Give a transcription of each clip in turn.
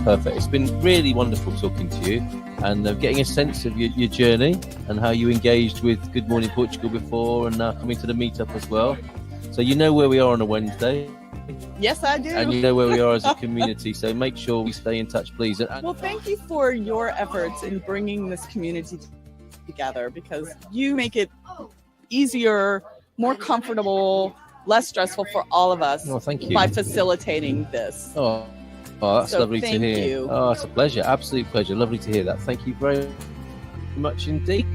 Perfect. It's been really wonderful talking to you and getting a sense of your journey and how you engaged with Good Morning Portugal before and now coming to the meetup as well. So you know where we are on a Wednesday. Yes, I do. And you know where we are as a community. So make sure we stay in touch, please. Well, thank you for your efforts in bringing this community together, because you make it easier, more comfortable, less stressful for all of us thank you. by facilitating this. Oh, that's So lovely to thank hear. you. Oh, it's a pleasure. Absolute pleasure. Lovely to hear that. Thank you very much indeed.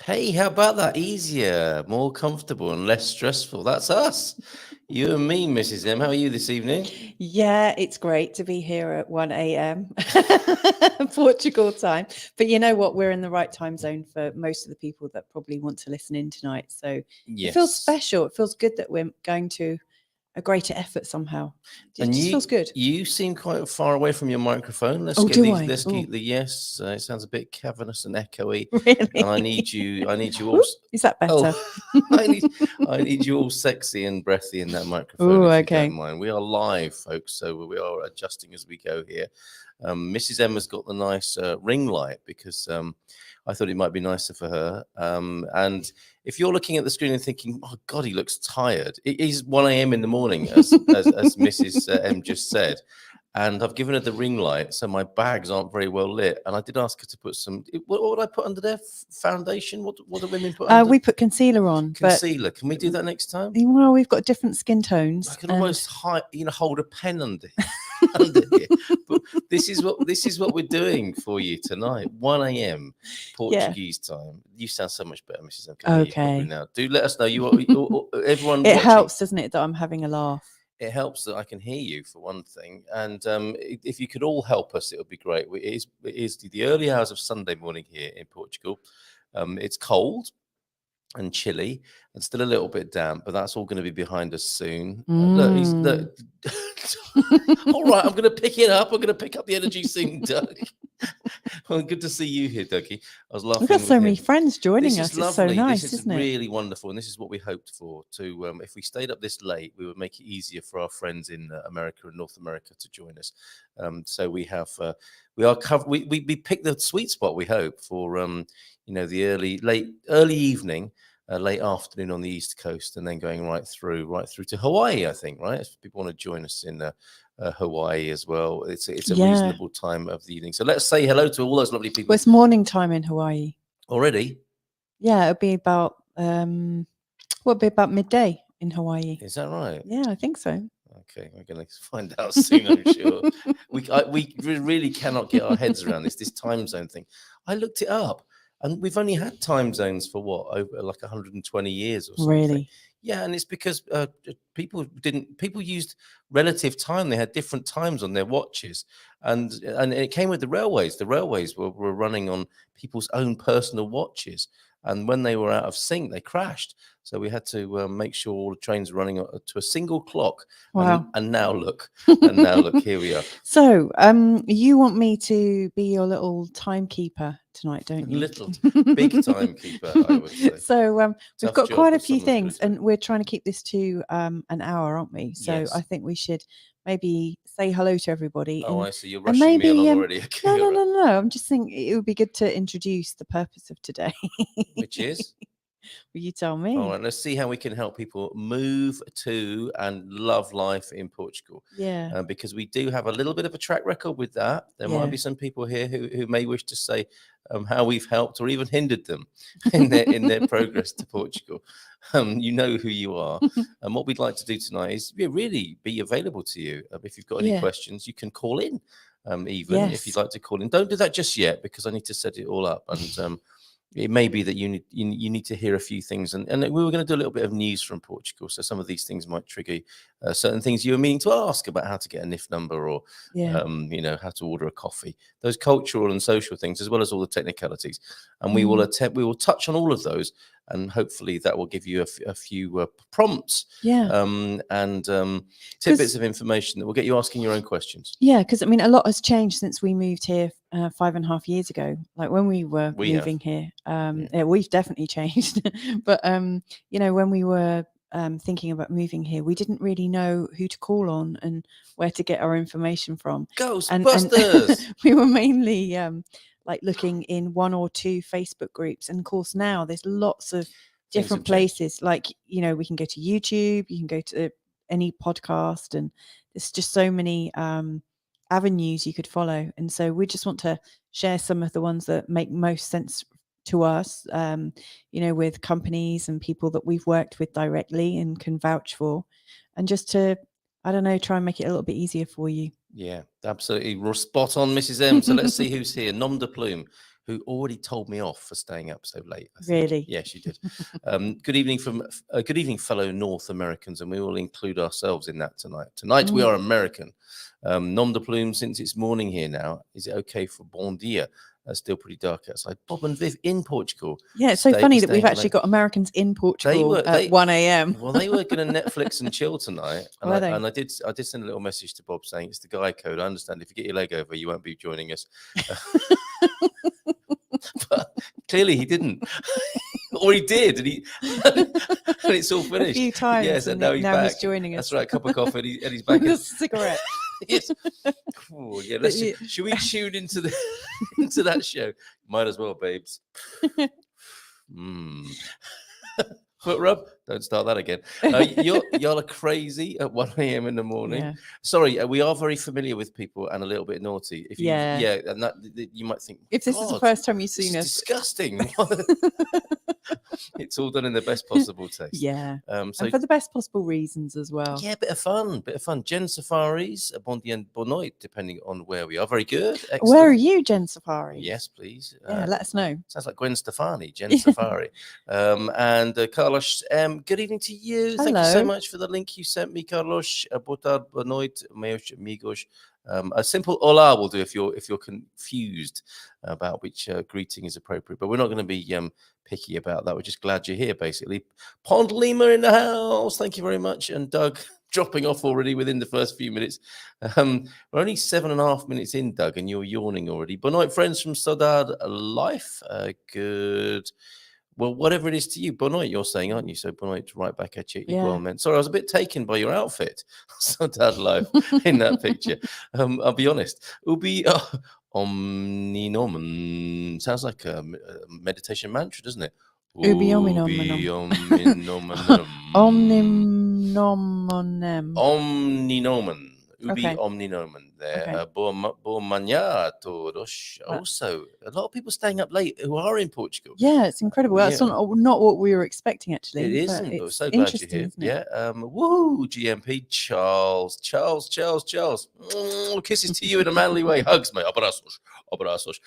Hey, how about that? Easier, more comfortable and less stressful. That's us. You and me, Mrs. M. How are you this evening? Yeah, it's great to be here at 1 a.m. Portugal time. But you know what? We're in the right time zone for most of the people that probably want to listen in tonight. So Yes. It feels special. It feels good that we're going to a greater effort somehow. It just feels good. You seem quite far away from your microphone. Let's get the yes. It sounds a bit cavernous and echoey. Really? And I need you all. Is that better? I need you all sexy and breathy in that microphone. Ooh, if okay. You don't mind. We are live, folks, so we are adjusting as we go here. Mrs. Emma's got the nice ring light because I thought it might be nicer for her. And if you're looking at the screen and thinking, "Oh God, he looks tired," it is 1 a.m. in the morning, as Mrs. M just said. And I've given her the ring light, so my bags aren't very well lit. And I did ask her to put some. What would I put under there? Foundation? What do women put under? We put concealer on. Concealer. Can we do that next time? Well, we've got different skin tones. I can almost hold a pen under here. But this is what we're doing for you tonight. 1 a.m. Portuguese time. You sound so much better, Mrs. M. Okay. Now, do let us know. Everyone. It helps, doesn't it, that I'm having a laugh? It helps that I can hear you, for one thing. And if you could all help us, it would be great. It is the early hours of Sunday morning here in Portugal. It's cold and chilly and still a little bit damp, but that's all going to be behind us soon. Look, all right, I'm going to pick it up. I'm going to pick up the energy soon, Doug. Well, good to see you here, Dougie. I was laughing. We've got so many friends joining us. It's so nice, this is isn't it? Really wonderful, and this is what we hoped for. To if we stayed up this late, we would make it easier for our friends in America and North America to join us. So we have we are covered. We picked the sweet spot. We hope for the early evening. Late afternoon on the East Coast, and then going right through to Hawaii, I think, right? If people want to join us in Hawaii as well, it's a reasonable time of the evening. So let's say hello to all those lovely people. Well, it's morning time in Hawaii. Already? Yeah, it'll be about midday in Hawaii. Is that right? Yeah, I think so. Okay, we're going to find out soon, I'm sure. We really cannot get our heads around this time zone thing. I looked it up. And we've only had time zones for over like 120 years or something. Really? Yeah, and it's because people used relative time. They had different times on their watches, and it came with the railways. The railways were running on people's own personal watches, and when they were out of sync, they crashed. So we had to make sure all the trains were running to a single clock. Wow! And now look, here we are. So, you want me to be your little timekeeper tonight, don't you? Little big timekeeper, I would say. So we've got quite a few things, and we're trying to keep this to an hour, aren't we? So yes. I think we should maybe say hello to everybody. I see. You're rushing me along already. Okay, no. I'm just thinking it would be good to introduce the purpose of today. Which is? Will you tell me? All right, let's see how we can help people move to and love life in Portugal. Yeah. Because we do have a little bit of a track record with that. There might be some people here who may wish to say how we've helped or even hindered them in their progress to Portugal. You know who you are. And what we'd like to do tonight is really be available to you. If you've got any questions, you can call in. If you'd like to call in. Don't do that just yet, because I need to set it all up. And it may be that you need to hear a few things, and we were going to do a little bit of news from Portugal, so some of these things might trigger certain things you were meaning to ask about, how to get a NIF number, or how to order a coffee, those cultural and social things, as well as all the technicalities. And we will touch on all of those and hopefully that will give you a few prompts Yeah. and tidbits of information that will get you asking your own questions. Yeah, because I mean, a lot has changed since we moved here 5.5 years ago. Like when we were moving here, yeah, we've definitely changed. But you know, when we were thinking about moving here, we didn't really know who to call on and where to get our information from. Ghostbusters! And we were mainly like looking in 1 or 2 Facebook groups, and of course now there's lots of different places. Like, you know, we can go to YouTube, you can go to any podcast, and there's just so many avenues you could follow. And so we just want to share some of the ones that make most sense to us, you know, with companies and people that we've worked with directly and can vouch for, and just to, I don't know, try and make it a little bit easier for you. Yeah, absolutely. We're spot on, Mrs. M. So let's see who's here. Nom de plume, who already told me off for staying up so late. I think. Really? Yeah, she did. Good evening, fellow North Americans, and we will include ourselves in that tonight. Tonight we are American. Nom de plume, since it's morning here now, is it okay for bon dia? Still pretty dark outside. Bob and Viv in Portugal. Yeah, it's so funny that we've actually got Americans in Portugal at 1 a.m. Well, they were going to Netflix and chill tonight, and and I did send a little message to Bob saying it's the guy code. I understand if you get your leg over, you won't be joining us. But clearly he didn't, or he did, and it's all finished. A few times. Yes, and now he's joining us. That's right, cup of coffee, and he's back. With a cigarette. Yes. Oh, yeah. Should we tune into that show? Might as well, babes. Foot rub. Don't start that again. Y'all are crazy at 1 a.m. in the morning. Yeah. Sorry, we are very familiar with people and a little bit naughty. If you, yeah, and that you might think, if this is the first time you've seen us, disgusting. It's all done in the best possible taste. Yeah. So, and for the best possible reasons as well. Yeah, bit of fun. Jen Safaris, bon dia and bon noite, depending on where we are. Very good. Excellent. Where are you, Jen Safari? Yes, please. Yeah, let us know. Sounds like Gwen Stefani, Jen Safari. And Carlos, good evening to you. Hello. Thank you so much for the link you sent me, Carlos. Boa tarde, boa noite, meus amigos. A simple hola will do if you're confused about which greeting is appropriate, but we're not going to be picky about that. We're just glad you're here, basically. Pond Lima in the house, thank you very much. And Doug dropping off already within the first few minutes. We're only 7.5 minutes in, Doug, and you're yawning already. Bon night, friends from Saudade Life. Good. Well, whatever it is to you, bon night, you're saying, aren't you? So bon night right back at you. Yeah. Well meant. Sorry, I was a bit taken by your outfit. Saudade Life in that picture. I'll be honest. Ubi omni nomen sounds like a meditation mantra, doesn't it? Ubi omni nomen. Omni nomen. Ubi omni nomen there. Bon manhã todos. Also, a lot of people staying up late who are in Portugal. Yeah, it's incredible. That's not what we were expecting, actually. It isn't, but we're so glad you're here. Yeah. Woo, GMP, Charles. Kisses to you in a manly way. Hugs, mate. Abraços.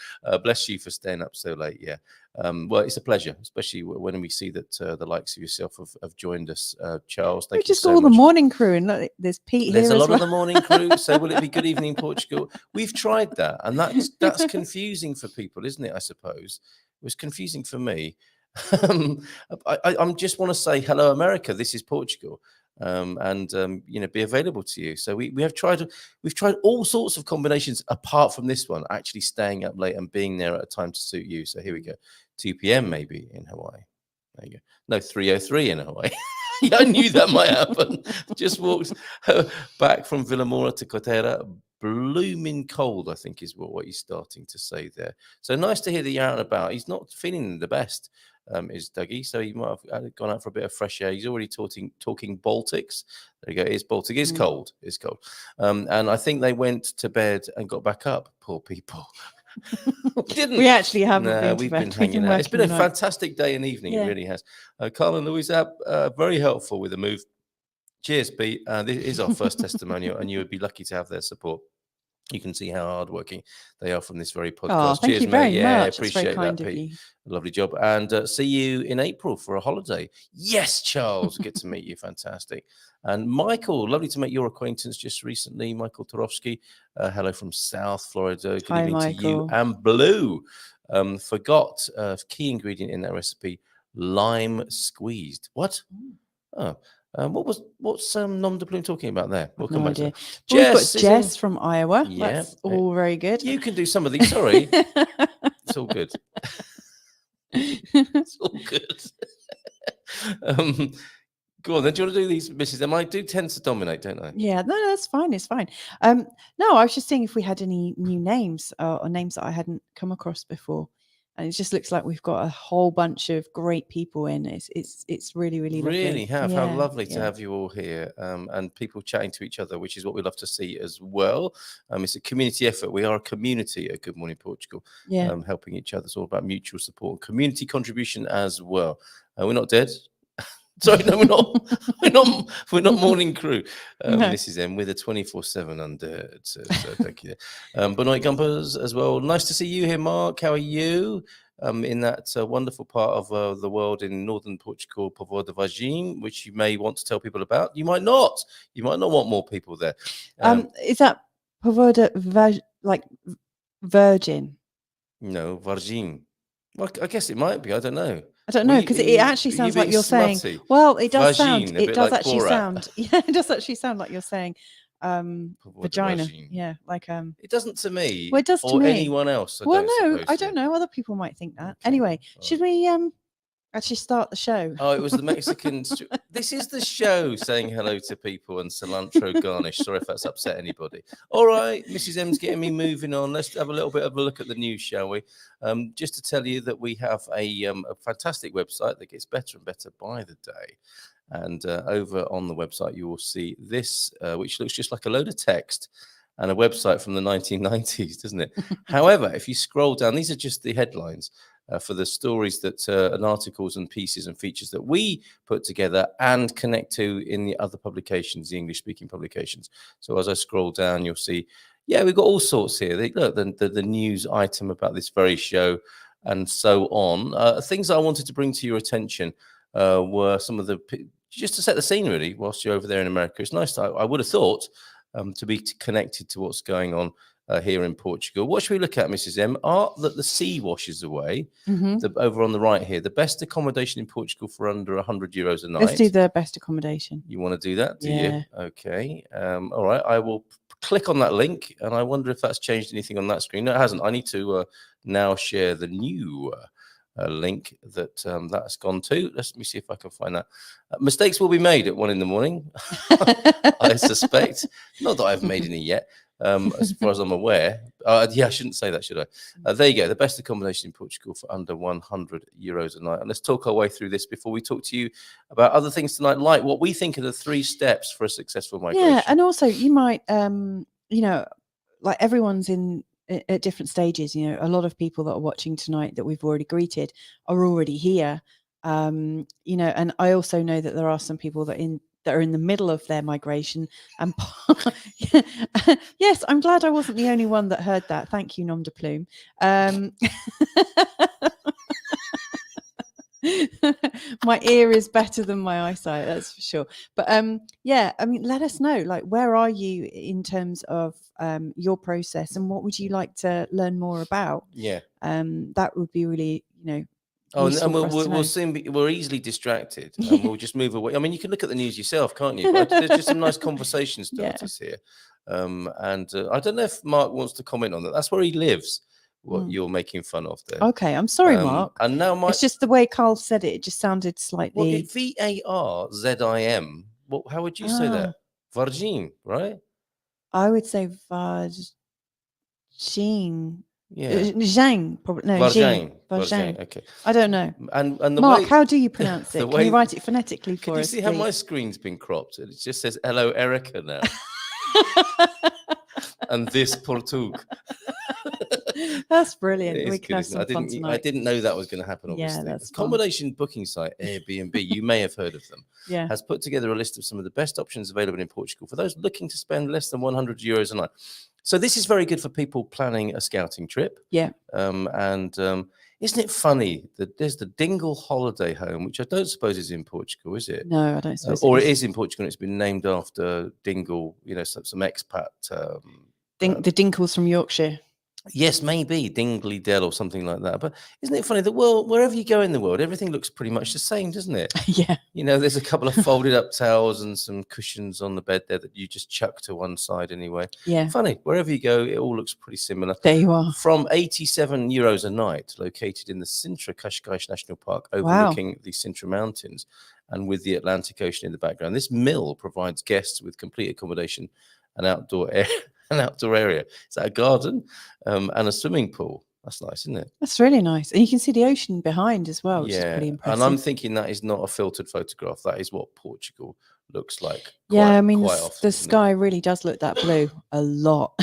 Bless you for staying up so late. Yeah. Well, it's a pleasure, especially when we see that the likes of yourself have joined us. Charles, thank you so much. Just all the morning crew, and look, there's Pete here. There's a lot of the morning crew. So will it be Good Evening Portugal? We've tried that, and that's confusing for people, isn't it? I suppose it was confusing for me. I just want to say hello, America. This is Portugal. And be available to you. So we've tried all sorts of combinations apart from this one, actually staying up late and being there at a time to suit you. So here we go. 2 p.m. maybe in Hawaii. There you go. No, 3:03 in Hawaii. I knew that might happen. Just walked back from Villamora to Kotera. Blooming cold, I think, is what he's starting to say there. So nice to hear that you're out and about. He's not feeling the best. Is Dougie, so he might have gone out for a bit of fresh air. He's already talking Baltics. There you go. It's Baltic. It's cold. It's cold. And I think they went to bed and got back up. Poor people. Didn't we actually haven't? We've been hanging out. It's been a fantastic day and evening. Yeah. It really has. Carl and Louise very helpful with the move. Cheers, Pete. This is our first testimonial, and you would be lucky to have their support. You can see how hardworking they are from this very podcast. Thank Cheers, you very mate. much. Appreciate that, Pete. Lovely job. And see you in April for a holiday. Yes, Charles. Get to meet you. Fantastic. And Michael, lovely to make your acquaintance just recently. Michael Torofsky. Hello from South Florida. Good evening to you. And Blue. Forgot a key ingredient in that recipe. lime squeezed. What? Oh. What's nom de plume talking about there? We'll come No back to idea. that. But we've got is in- Jess from Iowa. Yeah. That's all very good. You can do some of these. Sorry, it's all good. It's all good. Go on then. Do you want to do these, Mrs. M? I do tend to dominate, don't I? Yeah, no, that's fine. It's fine. No, I was just seeing if we had any new names or names that I hadn't come across before, and it just looks like we've got a whole bunch of great people in. It's really lovely. Really have. How Yeah, lovely to yeah. have you all here, and people chatting to each other, which is what we love to see as well. It's a community effort. We are a community at Good Morning Portugal, Yeah. helping each other. It's all about mutual support, community contribution as well. We're not dead. Sorry, no, we're not. We're not morning crew. No. Mrs. M with a 24/7 under. So thank you. Benoit Gumpers as well. Nice to see you here, Mark. How are you? In that wonderful part of the world in northern Portugal, Povoa de Varzim, which you may want to tell people about. You might not. You might not want more people there. Is that Povoa like Virgin? No, Varzim. Well, I guess it might be. I don't know. I don't know, because it actually sounds like you're saying. Well, it does sound. Vagine, a It bit does like actually Borat. sound. Yeah, it does actually sound like you're saying Povoa de vagina. Varzim. Yeah, like It doesn't to me. Well, it does to or me. anyone else. Well, no, suppose I so. don't know. Other people might think that. Okay, Anyway, all should we actually start the show? Oh, it was the Mexican. This is the show saying hello to people and cilantro garnish. Sorry if that's upset anybody. All right, Mrs. M's getting me moving on. Let's have a little bit of a look at the news, shall we? Just to tell you that we have a fantastic website that gets better and better by the day. And over on the website, you will see this, which looks just like a load of text and a website from the 1990s, doesn't it? However, if you scroll down, these are just the headlines. For the stories that and articles and pieces and features that we put together and connect to in the other publications, the English-speaking publications. So as I scroll down, you'll see, yeah, we've got all sorts here. Look, the news item about this very show and so on. Things that I wanted to bring to your attention were some of the, just to set the scene really, whilst you're over there in America. It's nice, I would have thought, to be connected to what's going on here in Portugal. What should we look at, Mrs. M? Art that the sea washes away. Over on the right here, the best accommodation in Portugal for under €100 a night. Let's do the best accommodation. You want to do that, do Yeah. you? Okay. All right. I will click on that link, and I wonder if that's changed anything on that screen. No, it hasn't. I need to now share the new link that that's gone to. Let me see if I can find that. Mistakes will be made at 1 a.m. I suspect. Not that I've made any yet. As far as I'm aware. Yeah, I shouldn't say that, should I? There you go. The best accommodation in Portugal for under €100 a night. And let's talk our way through this before we talk to you about other things tonight, like what we think are the 3 steps for a successful migration. Yeah, and also you might, like everyone's at different stages. You know, a lot of people that are watching tonight that we've already greeted are already here. And I also know that there are some people that are in the middle of their migration. And yes, I'm glad I wasn't the only one that heard that. Thank you, nom de plume. My ear is better than my eyesight, that's for sure. But yeah, I mean, let us know, like, where are you in terms of your process, and what would you like to learn more about? Yeah. That would be really, Oh, and we'll soon be, we're easily distracted, and we'll just move away. I mean, you can look at the news yourself, can't you? But there's just some nice conversation starters here. And I don't know if Mark wants to comment on that. That's where he lives, what you're making fun of there. Okay, I'm sorry, Mark. And now it's just the way Carl said it. It just sounded slightly... Varzim. How would you say that? Varzim, right? I would say Varzim. Yeah. Zhang, probably. No, Varzim. Okay. I don't know. And the Mark, way, how do you pronounce it? Can you write it phonetically for us? Can you see how my screen's been cropped? It just says "Hello, Erica" now. And this Portug. That's brilliant. We can have some fun tonight. I didn't know that was going to happen, obviously. Yeah, that's accommodation booking site Airbnb, you may have heard of them, has put together a list of some of the best options available in Portugal for those looking to spend less than €100 a night. So this is very good for people planning a scouting trip. Yeah. Isn't it funny that there's the Dingle Holiday Home, which I don't suppose is in Portugal, is it? No, I don't suppose or it is in Portugal. And it's been named after Dingle, some expat. The Dinkles from Yorkshire. Yes, maybe Dingley Dell or something like that. But isn't it funny that, well, wherever you go in the world, everything looks pretty much the same, doesn't it? Yeah. You know, there's a couple of folded up towels and some cushions on the bed there that you just chuck to one side anyway. Yeah. Funny, wherever you go, it all looks pretty similar. There you are. From €87 a night, located in the Sintra Cascais National Park, overlooking the Sintra Mountains and with the Atlantic Ocean in the background. This mill provides guests with complete accommodation and outdoor area. Is that a garden and a swimming pool? That's nice, isn't it? That's really nice. And you can see the ocean behind as well, which is pretty impressive. And I'm thinking that is not a filtered photograph. That is what Portugal looks like. I mean, quite often, the sky really does look that blue a lot.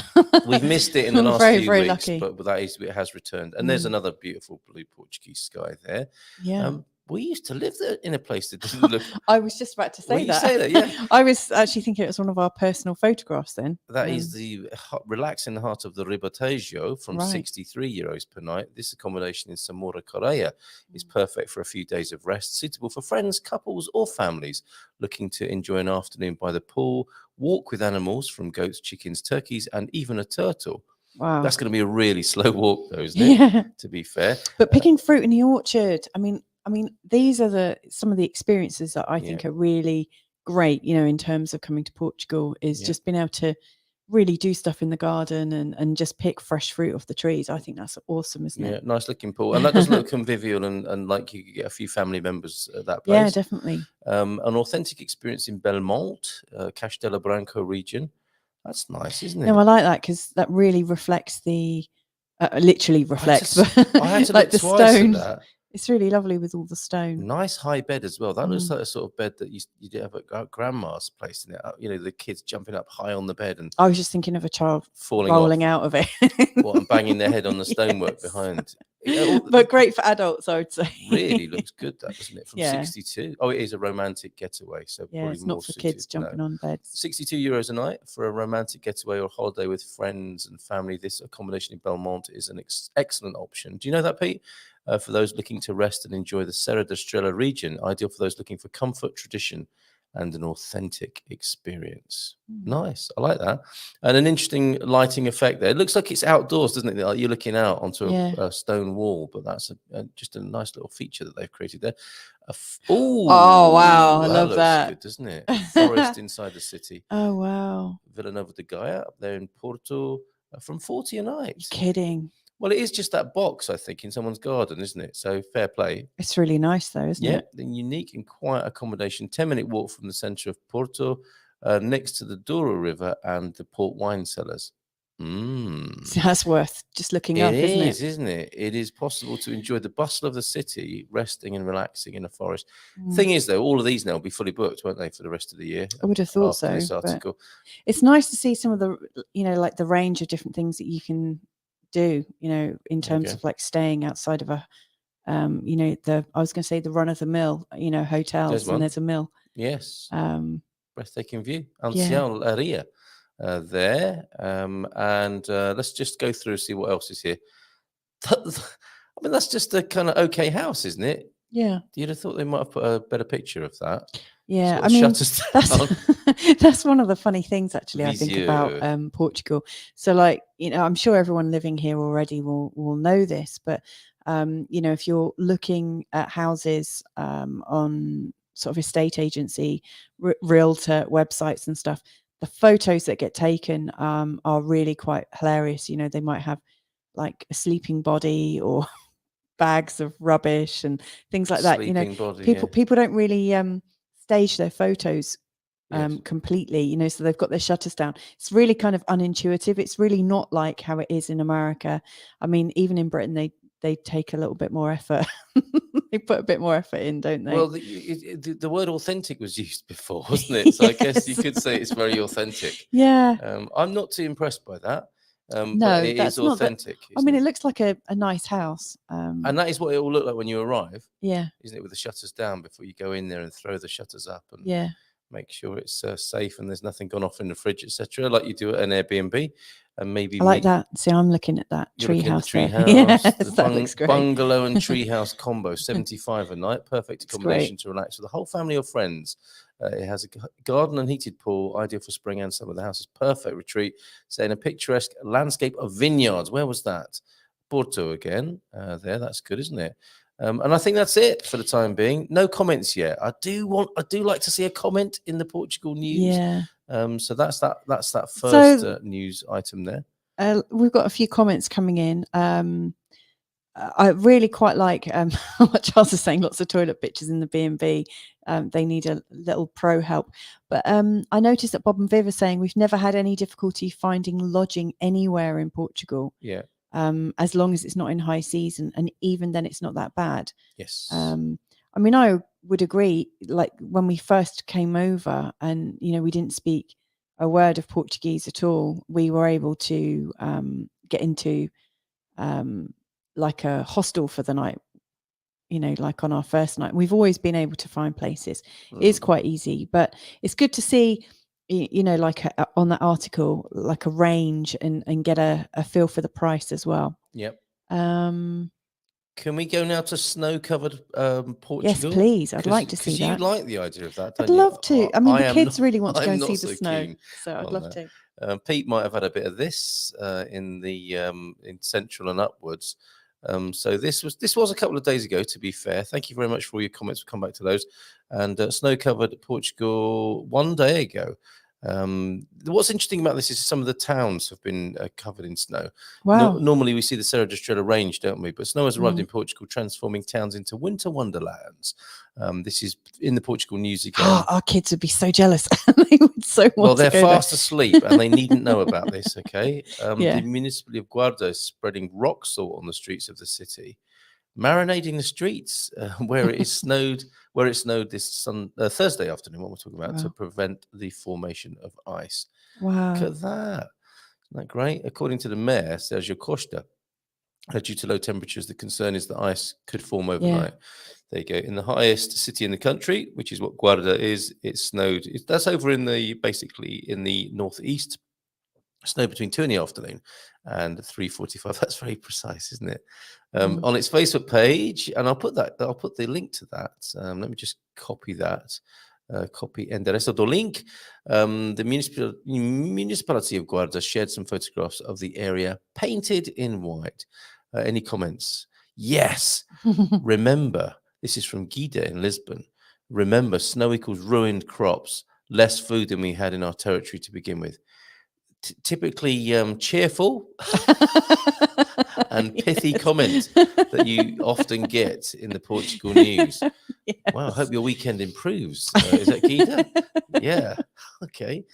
We've missed it in the last Very, few very weeks, lucky. but it has returned. And there's another beautiful blue Portuguese sky there. Yeah. We used to live there in a place that didn't look. I was just about to say You that. say that, yeah. I was actually thinking it was one of our personal photographs then. That is the relaxing heart of the Ribatejo from Right. €63 per night. This accommodation in Samora Correia is perfect for a few days of rest, suitable for friends, couples, or families looking to enjoy an afternoon by the pool, walk with animals from goats, chickens, turkeys, and even a turtle. Wow. That's going to be a really slow walk, though, isn't it? Yeah. To be fair. But picking fruit in the orchard, I mean, these are some of the experiences that I think are really great, you know, in terms of coming to Portugal, is just being able to really do stuff in the garden and just pick fresh fruit off the trees. I think that's awesome, isn't it? Yeah, nice looking pool. And that does look convivial and like you could get a few family members at that place. Yeah, definitely. An authentic experience in Belmonte, Castelo Branco region. That's nice, isn't it? No, I like that because that really reflects literally reflects I had to like look the twice at stone. that. It's really lovely with all the stone. Nice high bed as well. That looks like a sort of bed that you did have at grandma's place, in it. You know, the kids jumping up high on the bed and I was just thinking of a child falling rolling off. out of it. And banging their head on the stonework Yes. behind. But great for adults, I would say. Really looks good, that, doesn't it? From Yeah. 62. Oh, it is a romantic getaway, so Yeah, probably it's more not for suited. kids jumping on beds. €62 a night for a romantic getaway or holiday with friends and family. This accommodation in Belmonte is an excellent option. Do you know that, Pete? For those looking to rest and enjoy the Serra da Estrela region, ideal for those looking for comfort, tradition, and an authentic experience. Nice. I like that. And an interesting lighting effect there. It looks like it's outdoors, doesn't it? Like you're looking out onto a stone wall, but that's just a nice little feature that they've created there. Oh, wow. I love looks that. good, doesn't it? Forest inside the city. Oh, wow. Villanova de Gaia up there in Porto from 40 a night. You're kidding. Well, it is just that box, I think, in someone's garden, isn't it? So fair play. It's really nice, though, isn't it? The unique and quiet accommodation, 10-minute walk from the centre of Porto, next to the Douro River and the port wine cellars. So that's worth just looking up, isn't it? Isn't it? It is possible to enjoy the bustle of the city, resting and relaxing in a forest. Thing is, though, all of these now will be fully booked, won't they, for the rest of the year? I would have thought after so. This But article. it's nice to see some of the, you know, like the range of different things that you can do, you know, in terms of like staying outside of a, you know, I was going to say the run of the mill, you know, hotels, and there's a mill. Yes. Breathtaking view. Yeah. Ancião Aria there. And let's just go through and see what else is here. I mean, that's just a kind of okay house, isn't it? Yeah. You'd have thought they might have put a better picture of that. Yeah, Sort of I mean, shutters that's one of the funny things, actually, I think Visio. about Portugal. So, like, you know, I'm sure everyone living here already will know this, but you know, if you're looking at houses on sort of estate agency, realtor websites and stuff, the photos that get taken are really quite hilarious. You know, they might have like a sleeping body or bags of rubbish and things like that. You know, people don't really stage their photos completely, you know, so they've got their shutters down. It's really kind of unintuitive. It's really not like how it is in America. I mean, even in Britain, they take a little bit more effort. They put a bit more effort in, don't they? Well, the word authentic was used before, wasn't it? So I guess you could say it's very authentic. Yeah. I'm not too impressed by that. No, but it that's is authentic. I mean, it looks like a nice house. And that is what it will look like when you arrive. Yeah. Isn't it? With the shutters down before you go in there and throw the shutters up and make sure it's safe and there's nothing gone off in the fridge, etc. Like you do at an Airbnb. And maybe I like that. See, I'm looking at that tree house. Yes, that looks great. Bungalow and treehouse combo, 75 a night, perfect accommodation great. to relax with the whole family or friends. It has a garden and heated pool, ideal for spring and summer. The house is perfect retreat, set in a picturesque landscape of vineyards. Where was that? Porto again. There, that's good, isn't it? And I think that's it for the time being. No comments yet. I do like to see a comment in the Portugal news. Yeah. So that's that first news item there. We've got a few comments coming in. I really quite like what Charles is saying. Lots of toilet pictures in the B&B. They need a little pro help. But I noticed that Bob and Viv are saying we've never had any difficulty finding lodging anywhere in Portugal. Yeah. As long as it's not in high season, and even then it's not that bad. Yes. I mean, I would agree. Like when we first came over, and we didn't speak a word of Portuguese at all, we were able to get into like a hostel for the night. Like on our first night, we've always been able to find places. It is quite easy, but it's good to see. Like on that article, like a range and get a feel for the price as well. Yep. Can we go now to snow-covered Portugal? Yes, please. I'd like to see that. Because you like the idea of that, don't I'd love to. I mean, the kids really want to go I'm and see not the so snow, keen so I'd on love that. to. Pete might have had a bit of this in the in central and upwards. So this was a couple of days ago, to be fair. Thank you very much for all your comments. We'll come back to those. And snow-covered Portugal 1 day ago. What's interesting about this is some of the towns have been covered in snow. Wow. Normally we see the Serra da Estrela range, don't we? But snow has arrived in Portugal, transforming towns into winter wonderlands. This is in the Portugal news again. Our kids would be so jealous. They would so want Well, they're to go fast asleep and they needn't know about this, okay? Yeah. The municipality of Guarda is spreading rock salt on the streets of the city, marinating the streets where it snowed this Thursday afternoon, what we're talking about, to prevent the formation of ice. Wow. Look at that. Isn't that great? According to the mayor, Sergio Costa, due to low temperatures, the concern is that ice could form overnight. There you go. In the highest city in the country, which is what Guarda is, it snowed. That's over basically in the northeast. Snow between 2 in the afternoon and 3:45. That's very precise, isn't it? On its Facebook page, and I'll put the link to that. Let me just copy that. Copy enderezo do link. The municipality of Guarda shared some photographs of the area painted in white. Any comments? Yes. Remember, this is from Guida in Lisbon. Remember, snow equals ruined crops, less food than we had in our territory to begin with. Typically cheerful and pithy comment that you often get in the Portugal news. Yes. Wow, I hope your weekend improves. Is that Gita? Yeah. Okay.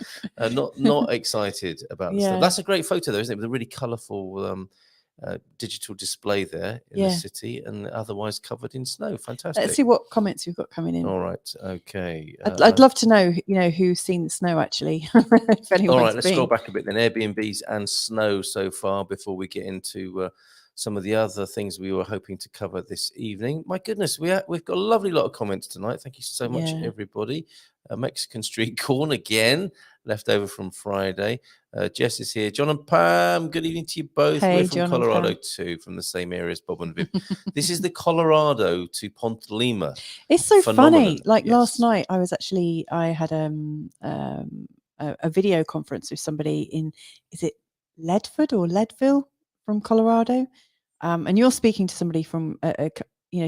Not excited about this stuff. That's a great photo, though, isn't it? With a really colourful digital display there in the city, and otherwise covered in snow. Fantastic. Let's see what comments we've got coming in. All right. Okay. I'd love to know, who's seen the snow actually. If anyone's all right. Let's been. scroll back a bit then. Airbnbs and snow so far before we get into some of the other things we were hoping to cover this evening. My goodness, we've got a lovely lot of comments tonight. Thank you so much, everybody. Mexican street corn again, left over from Friday. Jess is here. John and Pam, good evening to you both. Hey, we're from John Colorado too, from the same area as Bob and Viv. This is the Colorado to Ponte Lima. It's so phenomenon. funny. Like last night, I had a video conference with somebody in, is it Leadford or Leadville from Colorado? And you're speaking to somebody from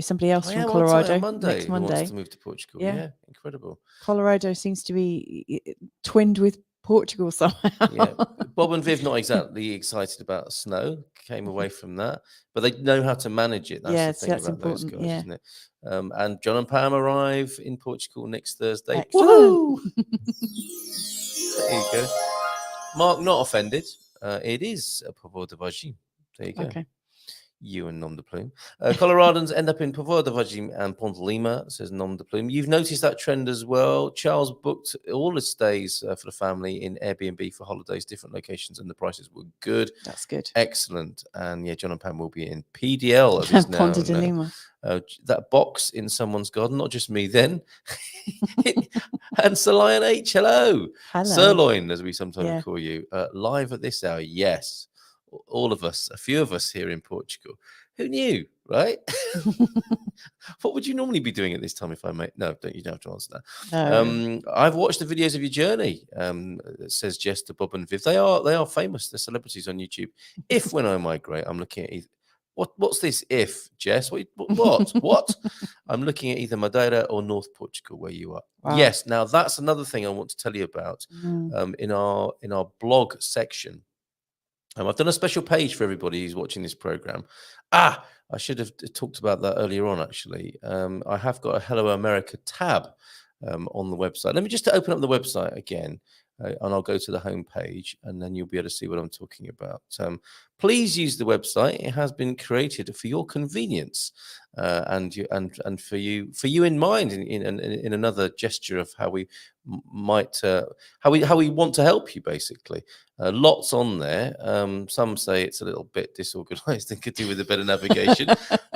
somebody else from Colorado next Monday. Who wants to move to Portugal. Yeah, incredible. Colorado seems to be twinned with Portugal somehow. Yeah, Bob and Viv not exactly excited about snow. Came away from that, but they know how to manage it. That's the thing about important. Those guys, isn't it? And John and Pam arrive in Portugal next Thursday. Excellent. There you go. Mark, not offended. It is a Povo de Vagim. There you go. Okay. You and Nom de Plume. Coloradans end up in Povo de Vagim and Ponte Lima, says Nom de Plume. You've noticed that trend as well. Charles booked all his stays for the family in Airbnb for holidays, different locations, and the prices were good. That's good. Excellent. And yeah, John and Pam will be in PDL, as it's now Ponte de Lima. That box in someone's garden, not just me then. And Sir Lion H, hello. Sirloin, as we sometimes call you. Live at this hour, yes. All of us, a few of us here in Portugal. Who knew? right? What would you normally be doing at this time, if I may? No, you don't have to answer that. No. I've watched the videos of your journey. Says Jess to Bob and Viv. They are famous. They're celebrities on YouTube. If when I migrate, I'm looking at what's this? If Jess, what? I'm looking at either Madeira or North Portugal, where you are. Wow. Yes. Now that's another thing I want to tell you about. In our blog section. I've done a special page for everybody who's watching this program. I should have talked about that earlier on, actually. I have got a Hello America tab on the website. Let me just open up the website again, and I'll go to the home page, and then you'll be able to see what I'm talking about. Please use the website. It has been created for your convenience and for you in mind, in another gesture of how we might how we want to help you, basically. Lots on there. Some say it's a little bit disorganized and could do with a better navigation.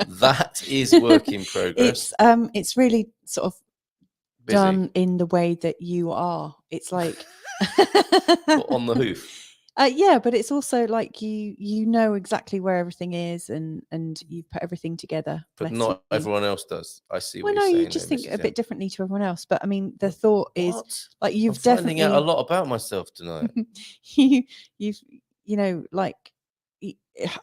That is work in progress. It's really sort of Busy. done in the way that you are. It's like On the hoof. Yeah, but it's also like you know exactly where everything is, and you've put everything together. But not everyone else does. I see. Well, what no, you're saying you just there, think Mrs. a bit M. differently to everyone else. But I mean, the thought is like I'm you've finding definitely out a lot about myself tonight. you've like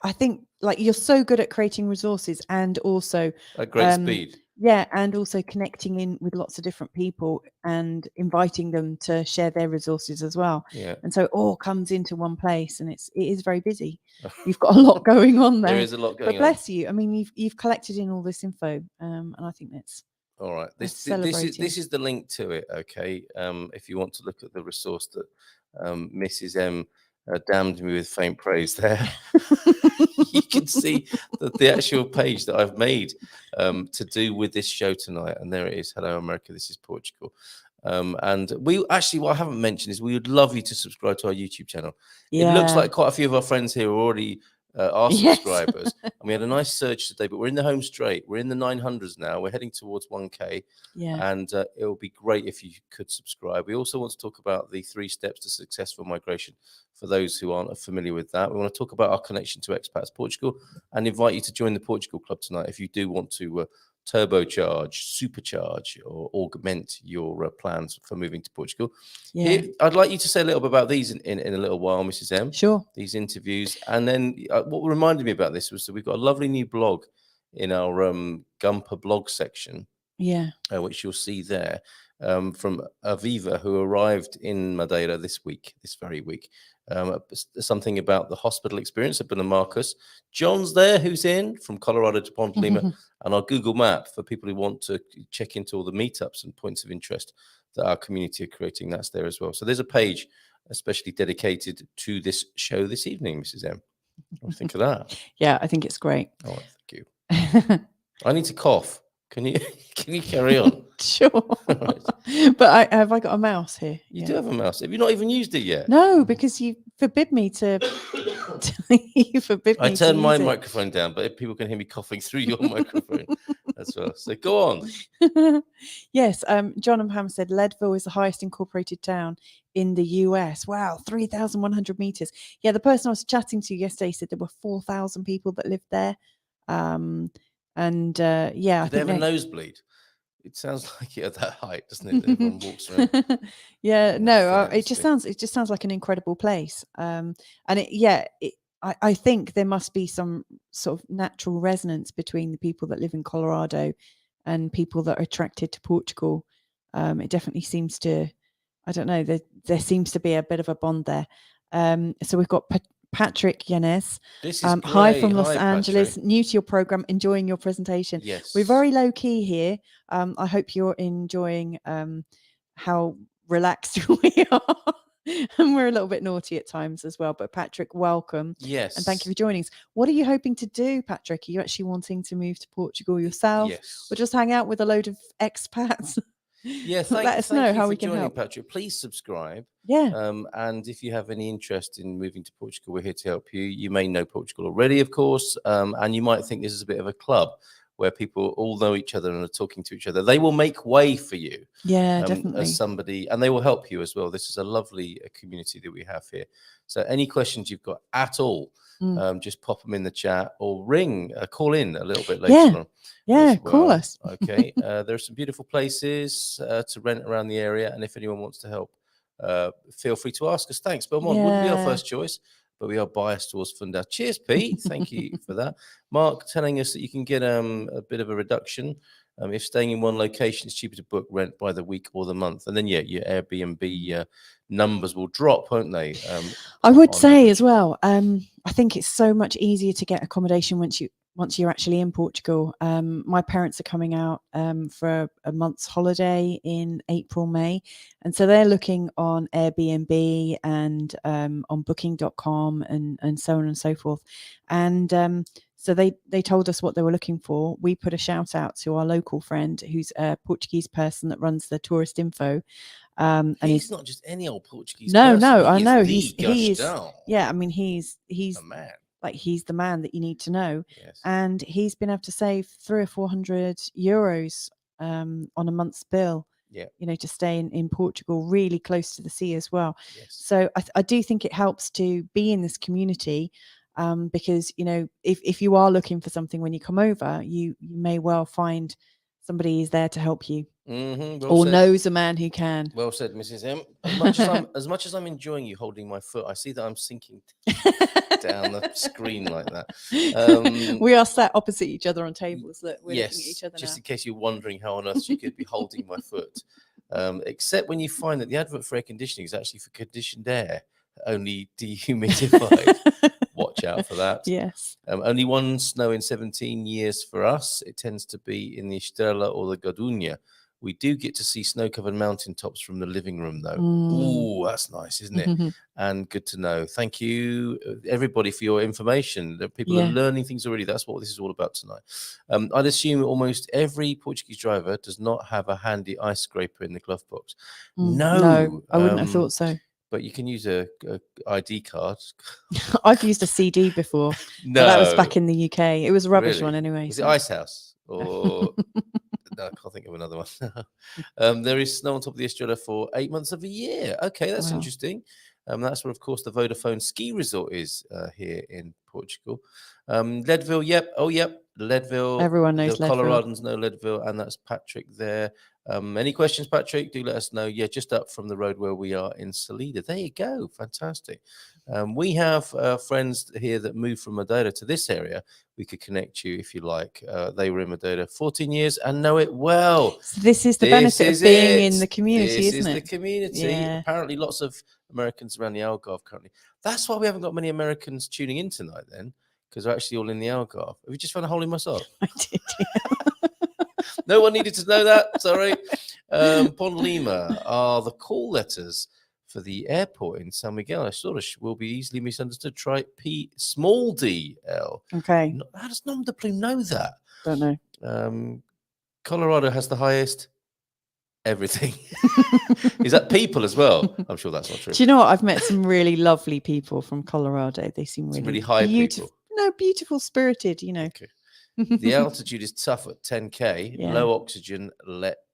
I think like you're so good at creating resources and also At great speed. Yeah, and also connecting in with lots of different people and inviting them to share their resources as well. Yeah. And so it all comes into one place, and it is very busy. You've got a lot going on there. There is a lot going but bless you. I mean, you've collected in all this info, and I think that's all right. This celebrating. is the link to it. Okay. If you want to look at the resource that Mrs. M damned me with faint praise there. You can see the actual page that I've made to do with this show tonight. And there it is. Hello, America. This is Portugal. And we actually, what I haven't mentioned is we would love you to subscribe to our YouTube channel. Yeah. It looks like quite a few of our friends here are already our Yes. subscribers. And we had a nice surge today, but we're in the home straight. We're in the 900s now. We're heading towards 1K. Yeah. And it would be great if you could subscribe. We also want to talk about the 3 steps to successful migration for those who aren't familiar with that. We want to talk about our connection to Expats Portugal and invite you to join the Portugal Club tonight if you do want to turbocharge, supercharge, or augment your plans for moving to Portugal. Yeah. Here, I'd like you to say a little bit about these in a little while, Mrs. M. Sure. These interviews. And then what reminded me about this was that we've got a lovely new blog in our Gumper blog section. Yeah. Which you'll see there from Aviva, who arrived in Madeira this very week. Something about the hospital experience of Marcus. John's there, who's in from Colorado to Ponte Lima, and our Google map for people who want to check into all the meetups and points of interest that our community are creating. That's there as well. So there's a page especially dedicated to this show this evening, Mrs. M. What do you think of that? Yeah, I think it's great. Oh, thank you. I need to cough. Can you carry on? Sure. Right. But have I got a mouse here? You do have a mouse. Have you not even used it yet? No, because you forbid me to. You forbid me. I turned to my use it. microphone down, but if people can hear me coughing through your microphone as well. So go on. Yes, John and Pam said Leadville is the highest incorporated town in the US. Wow, 3,100 meters. Yeah, the person I was chatting to yesterday said there were 4,000 people that lived there. Yeah, Do they have a nosebleed? It sounds like it at that height, doesn't it? Everyone walks around. Yeah, no, it just Famously. sounds like an incredible place. I think there must be some sort of natural resonance between the people that live in Colorado and people that are attracted to Portugal. It definitely seems to, I don't know, there seems to be a bit of a bond there. So we've got Patrick Yanez. This is hi from great. Los Hi, Angeles, Patrick. new to your program, enjoying your presentation. Yes. We're very low key here. I hope you're enjoying how relaxed we are. And we're a little bit naughty at times as well. But Patrick, welcome. Yes. And thank you for joining us. What are you hoping to do, Patrick? Are you actually wanting to move to Portugal yourself? Yes. Or just hang out with a load of expats? Yeah, let us know how we can joining, help. Patrick. Please subscribe. Yeah. And if you have any interest in moving to Portugal, we're here to help you. You may know Portugal already, of course, and you might think this is a bit of a club where people all know each other and are talking to each other. They will make way for you. Yeah, definitely. As somebody, and they will help you as well. This is a lovely community that we have here. So any questions you've got at all, just pop them in the chat or call in a little bit later on. Yeah, well. call us. Okay. There are some beautiful places to rent around the area. And if anyone wants to help, feel free to ask us. Thanks. Belmont wouldn't be our first choice, but we are biased towards Fundao. Cheers, Pete. Thank you for that. Mark telling us that you can get a bit of a reduction. If staying in one location, it's cheaper to book rent by the week or the month. And then, your Airbnb numbers will drop, won't they? I would say as well, I think it's so much easier to get accommodation once you're actually in Portugal. My parents are coming out for a month's holiday in April, May. And so they're looking on Airbnb and on booking.com and so on and so forth. And so they told us what they were looking for. We put a shout out to our local friend who's a Portuguese person that runs the tourist info. And he's not just any old Portuguese person. No, I know. He's yeah, I mean, he's a man. Like, he's the man that you need to know. Yes. And he's been able to save 300 or 400 euros on a month's bill. Yeah. To stay in Portugal, really close to the sea as well. Yes. So I do think it helps to be in this community. Because if you are looking for something when you come over, you may well find somebody is there to help you, well knows a man who can. Well said, Mrs. M. As much as I'm enjoying you holding my foot, I see that I'm sinking down the screen like that. We are sat opposite each other on tables that we're looking at each other just now. In case you're wondering how on earth you could be holding my foot, except when you find that the advert for air conditioning is actually for conditioned air, only dehumidified. Watch out for that. Yes. Only one snow in 17 years for us. It tends to be in the Estrela or the Gardunha. We do get to see snow-covered mountaintops from the living room, though. Ooh, that's nice, isn't it? And good to know. Thank you, everybody, for your information. People are learning things already. That's what this is all about tonight. I'd assume almost every Portuguese driver does not have a handy ice scraper in the glove box. No, I wouldn't have thought so. But you can use a ID card. I've used a CD before. No, but that was back in the UK. It was a rubbish one anyway. Was it Ice House or? No, I can't think of another one. There is snow on top of the Estrella for 8 months of the year. Okay, that's interesting. That's where, of course, the Vodafone ski resort is here in Portugal. Leadville, yep. Oh, yep. Leadville. Everyone knows the Leadville. Coloradans know Leadville, and that's Patrick there. Any questions, Patrick? Do let us know. Yeah, just up from the road where we are in Salida. There you go. Fantastic. We have friends here that moved from Madeira to this area. We could connect you if you like. They were in Madeira 14 years and know it well. So this is the benefit of being in the community, isn't it? This is the community. Yeah. Apparently lots of Americans around the Algarve currently. That's why we haven't got many Americans tuning in tonight then, because they're actually all in the Algarve. Have you just found a hole in my sock? I did, No one needed to know that. Sorry. Pon Lima are the call letters for the airport in San Miguel. I sort of will be easily misunderstood. Try P small d L. Okay. How does Nom de Plume know that? Don't know. Colorado has the highest everything. Is that people as well? I'm sure that's not true. Do you know what? I've met some really lovely people from Colorado. They seem really high beautiful. people. No, beautiful spirited, Okay. The altitude is tough at 10K, low oxygen,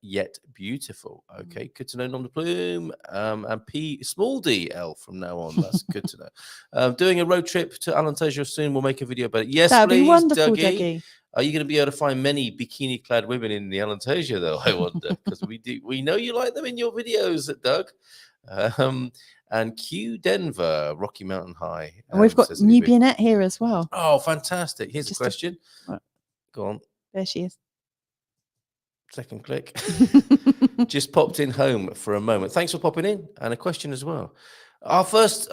yet beautiful. Okay, good to know, Nom de Plume. And P small d L from now on. That's good to know. Doing a road trip to Alentejo soon. We'll make a video about it. Yes, that'd please, be wonderful, Dougie. Are you going to be able to find many bikini-clad women in the Alentejo, though? I wonder, because we know you like them in your videos, Doug. And Q Denver, Rocky Mountain High. And we've got Nubionette here as well. Oh, fantastic. Here's a question. Go on. There she is. Second click. Just popped in home for a moment. Thanks for popping in. And a question as well. Our first.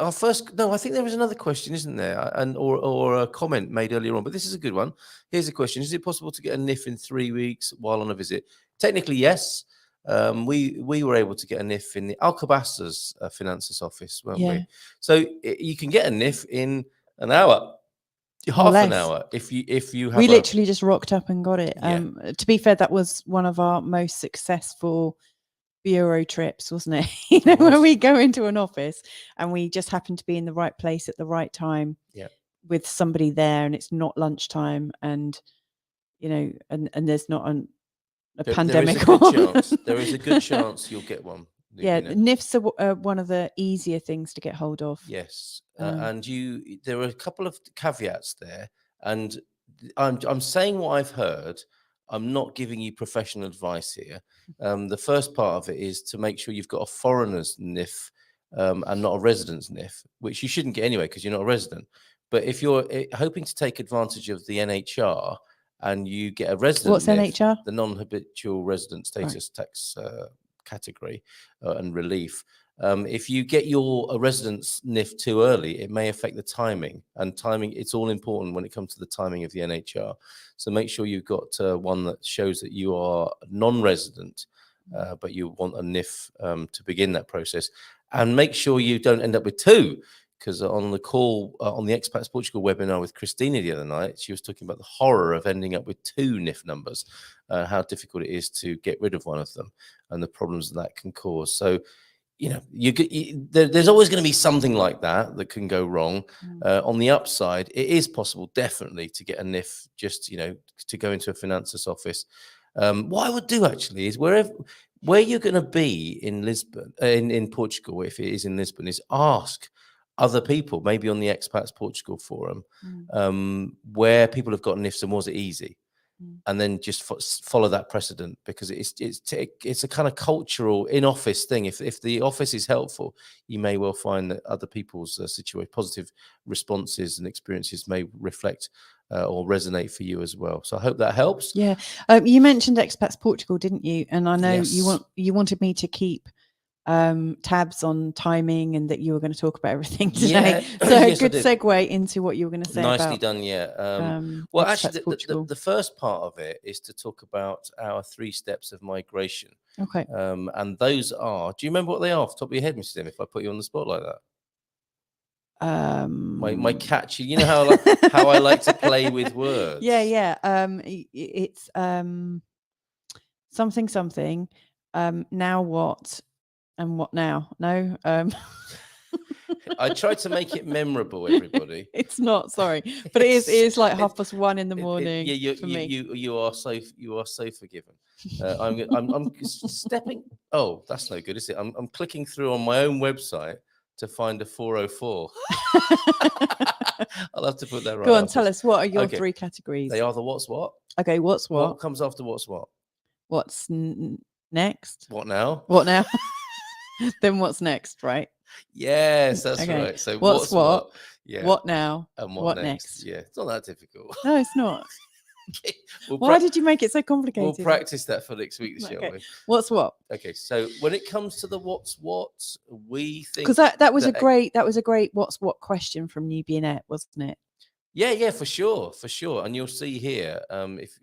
No, I think there is another question, isn't there? Or a comment made earlier on. But this is a good one. Here's a question: is it possible to get a NIF in 3 weeks while on a visit? Technically, yes. We were able to get a NIF in the Alcobaster's finances office, weren't we? So you can get a NIF in an hour. Half an hour if you have. We literally just rocked up and got it. To be fair, that was one of our most successful bureau trips, wasn't it? When we go into an office and we just happen to be in the right place at the right time, with somebody there, and it's not lunchtime, and and there's not a pandemic. There is a good chance you'll get one. Yeah, Nubia the NIFs are one of the easier things to get hold of. Yes, Um, and there are a couple of caveats there, and I'm saying what I've heard. I'm not giving you professional advice here. The first part of it is to make sure you've got a foreigner's NIF and not a resident's NIF, which you shouldn't get anyway because you're not a resident. But if you're hoping to take advantage of the NHR and you get a resident What's NIF, NHR? the non-habitual resident status tax category and relief. If you get a residence NIF too early, it may affect the timing. And timing, it's all important when it comes to the timing of the NHR. So make sure you've got one that shows that you are non-resident, but you want a NIF to begin that process. And make sure you don't end up with two. Because on the call, on the Expats Portugal webinar with Christina the other night, she was talking about the horror of ending up with two NIF numbers, how difficult it is to get rid of one of them and the problems that can cause. So, there's always going to be something like that can go wrong. On the upside, it is possible, definitely, to get a NIF just, to go into a financer's office. What I would do actually is where you're going to be in Lisbon, in Portugal, if it is in Lisbon, is ask other people, maybe on the Expats Portugal forum, where people have got NIFs and was it easy? And then just follow that precedent, because it's a kind of cultural in-office thing. If the office is helpful, you may well find that other people's positive responses and experiences may reflect or resonate for you as well. So I hope that helps. Yeah, you mentioned Expats Portugal, didn't you? And I know Yes. you wanted me to keep tabs on timing and that you were going to talk about everything today. Yeah. So Yes, good segue into what you were going to say. Nicely about, done, yeah. Well, actually, the first part of it is to talk about our 3 steps of migration. Okay. And those are, do you remember what they are off the top of your head, Mrs. M, if I put you on the spot like that? My catchy, you know how I like to play with words. Yeah. It's something. Now what? And what now? No. I tried to make it memorable, everybody. It's not, sorry, but it is like 1:30 in the morning. Yeah, for me. you are so forgiven. I'm stepping. Oh, that's no good, is it? I'm clicking through on my own website to find a 404. I'll have to put that right. Go on, tell us, what are your 3 categories? They are the what's what. Okay, what's what? What comes after what's what? What's next? What now? What now? Then what's next, right? Yes, that's right. So what's what? Yeah. What now? And what next? Yeah, it's not that difficult. No, it's not. Okay. Why did you make it so complicated? We'll practice that for next week, shall we? What's what? Okay, so when it comes to the what's what, we think, because that was a great what's what question from Nubia, wasn't it? Yeah, for sure, and you'll see here, if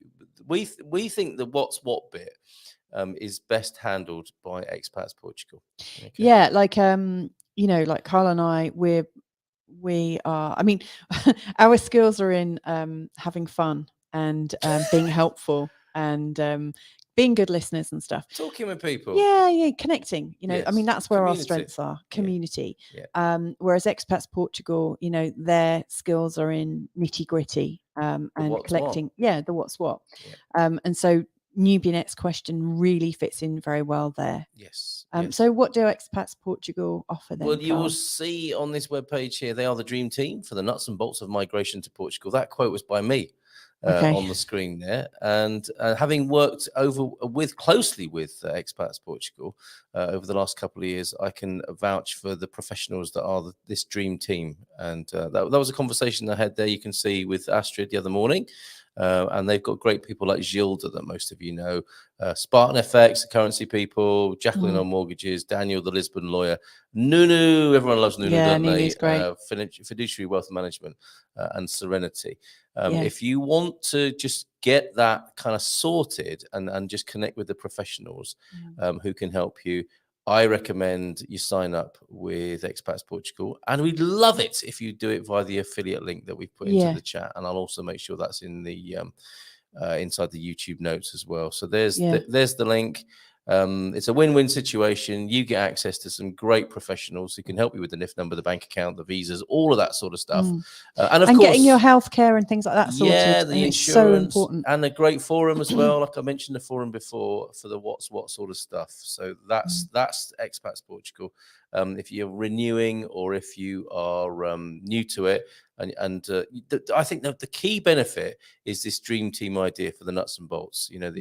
we think the what's what bit is best handled by Expats Portugal. Okay. Yeah, like like Carl and I, we are. I mean, our skills are in having fun and being helpful and being good listeners and stuff. Talking with people. Yeah, connecting. Yes. I mean, that's where Community. our strengths are. Community. Yeah. Whereas Expats Portugal, their skills are in nitty gritty and collecting. What. Yeah, the what's what. Yeah. And so Nubinet's question really fits in very well there. Yes. So what do Expats Portugal offer then? Well, you will see on this webpage here, they are the dream team for the nuts and bolts of migration to Portugal. That quote was by me on the screen there. And having worked closely with Expats Portugal over the last couple of years, I can vouch for the professionals that are this dream team. And that was a conversation I had there, you can see, with Astrid the other morning. And they've got great people like Gilda that most of you know, Spartan FX, the currency people, Jacqueline on mortgages, Daniel, the Lisbon lawyer, Nunu, everyone loves Nunu, don't Nunu's they? Great. Fiduciary wealth management and Serenity. If you want to just get that kind of sorted and just connect with the professionals who can help you, I recommend you sign up with Expats Portugal, and we'd love it if you do it via the affiliate link that we've put into the chat, and I'll also make sure that's in the inside the YouTube notes as well. So there's the link. It's a win-win situation. You get access to some great professionals who can help you with the NIF number, the bank account, the visas, all of that sort of stuff. And of course, getting your healthcare and things like that sorted. yeah, the and insurance, it's so important. and a great forum as well. Like I mentioned the forum before for the what's what sort of stuff. So that's Expats Portugal. If you're renewing or if you are new to it, and I think that the key benefit is this dream team idea for the nuts and bolts. You know,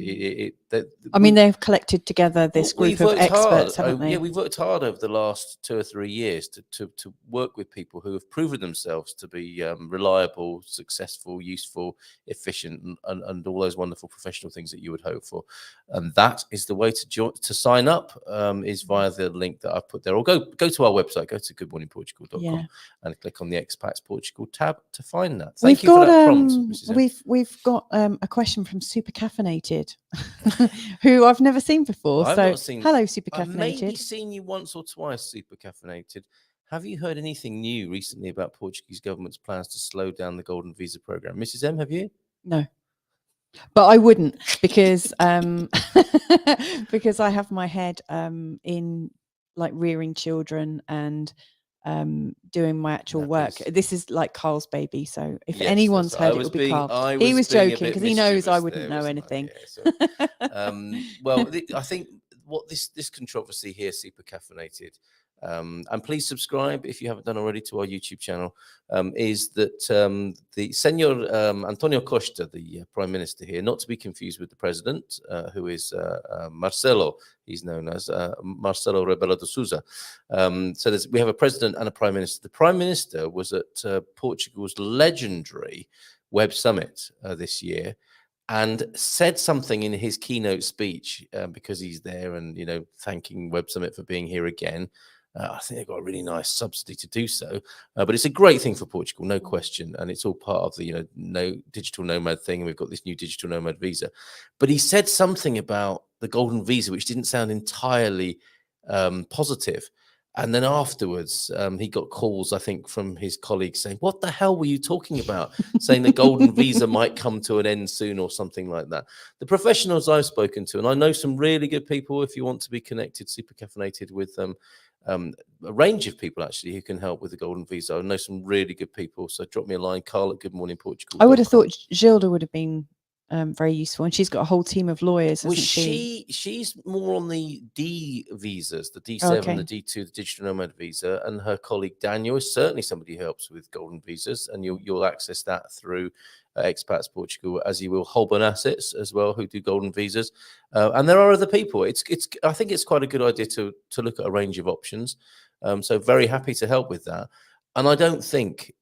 I mean, they've collected together this group of experts, haven't they? Yeah, we've worked hard over the last 2 or 3 years to work with people who have proven themselves to be reliable, successful, useful, efficient, and all those wonderful professional things that you would hope for. And that is the way to sign up, is via the link that I've put there. Or go to our website, go to goodmorningportugal.com and click on the Expats Portugal tab to find that. Thank you for that prompt, Mrs. M. We've got a question from Super Caffeinated, who I've never seen before. Hello, Super Caffeinated. I've maybe seen you once or twice, Super Caffeinated. Have you heard anything new recently about Portuguese government's plans to slow down the golden visa program? Mrs. M, have you? No. But I wouldn't, because because I have my head in like rearing children and doing my actual work. This is like Carl's baby, so if anyone's heard, it will be Carl. He was joking because he knows I wouldn't know anything. Well, I think what this controversy here, Super Caffeinated, and please subscribe if you haven't done already to our YouTube channel, is that the Senor Antonio Costa, the Prime Minister here, not to be confused with the President, who is Marcelo, he's known as Marcelo Rebelo de Sousa. So we have a President and a Prime Minister. The Prime Minister was at Portugal's legendary Web Summit this year, and said something in his keynote speech, because he's there and, you know, thanking Web Summit for being here again. I think they've got a really nice subsidy to do so, but it's a great thing for Portugal, no question, and it's all part of the, you know, no digital nomad thing, and we've got this new digital nomad visa. But he said something about the golden visa which didn't sound entirely positive. And then afterwards, he got calls, I think, from his colleagues saying, "What the hell were you talking about?" Saying the golden visa might come to an end soon or something like that. The professionals I've spoken to, and I know some really good people, if you want to be connected, super caffeinated with them, a range of people actually who can help with the golden visa. I know some really good people. So drop me a line, Carl at Good Morning Portugal. I would have thought Gilda would have been very useful, and she's got a whole team of lawyers. Well, she? She's more on the D visas, the D7, Okay. the D2, the digital nomad visa, and her colleague Daniel is certainly somebody who helps with golden visas, and you'll access that through Expats Portugal, as you will Holborn Assets as well, who do golden visas, and there are other people. I think it's quite a good idea to look at a range of options. So very happy to help with that, and I don't think.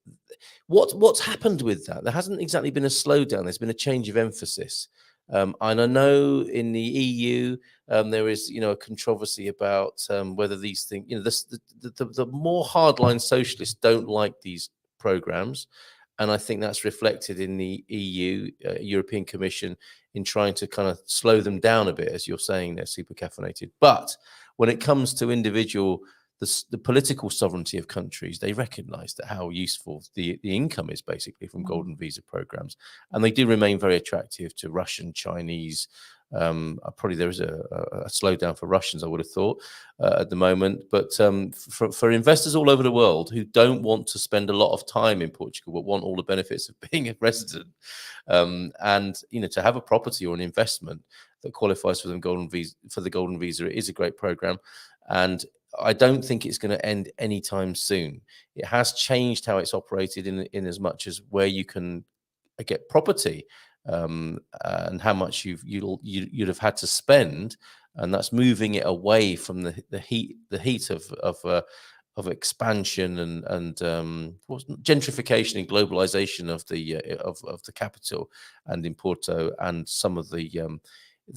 What's happened with that? There hasn't exactly been a slowdown. There's been a change of emphasis, and I know in the EU there is, you know, a controversy about whether these things, you know, the more hardline socialists don't like these programs, and I think that's reflected in the EU, European Commission, in trying to kind of slow them down a bit, as you're saying, they're super caffeinated. But when it comes to individual the political sovereignty of countries, they recognize that how useful the income is basically from golden visa programs, and they do remain very attractive to Russian, Chinese. Probably there is a slowdown for Russians, I would have thought, at the moment, but for investors all over the world who don't want to spend a lot of time in Portugal but want all the benefits of being a resident, and, you know, to have a property or an investment that qualifies for the golden visa, it is a great program, and I don't think it's going to end anytime soon. It has changed how it's operated in as much as where you can get property, and how much you'd have had to spend, and that's moving it away from the heat of expansion and gentrification and globalization of the capital, and in Porto and some of the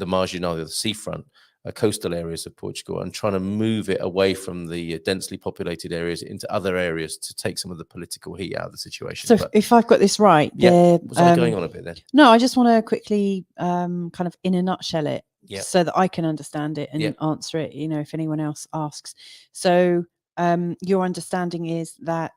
marginal, the seafront. Coastal areas of Portugal, and trying to move it away from the densely populated areas into other areas to take some of the political heat out of the situation. So if I've got this right, was I going on a bit there? No, I just want to quickly kind of in a nutshell it, so that I can understand it and answer it, you know, if anyone else asks. So your understanding is that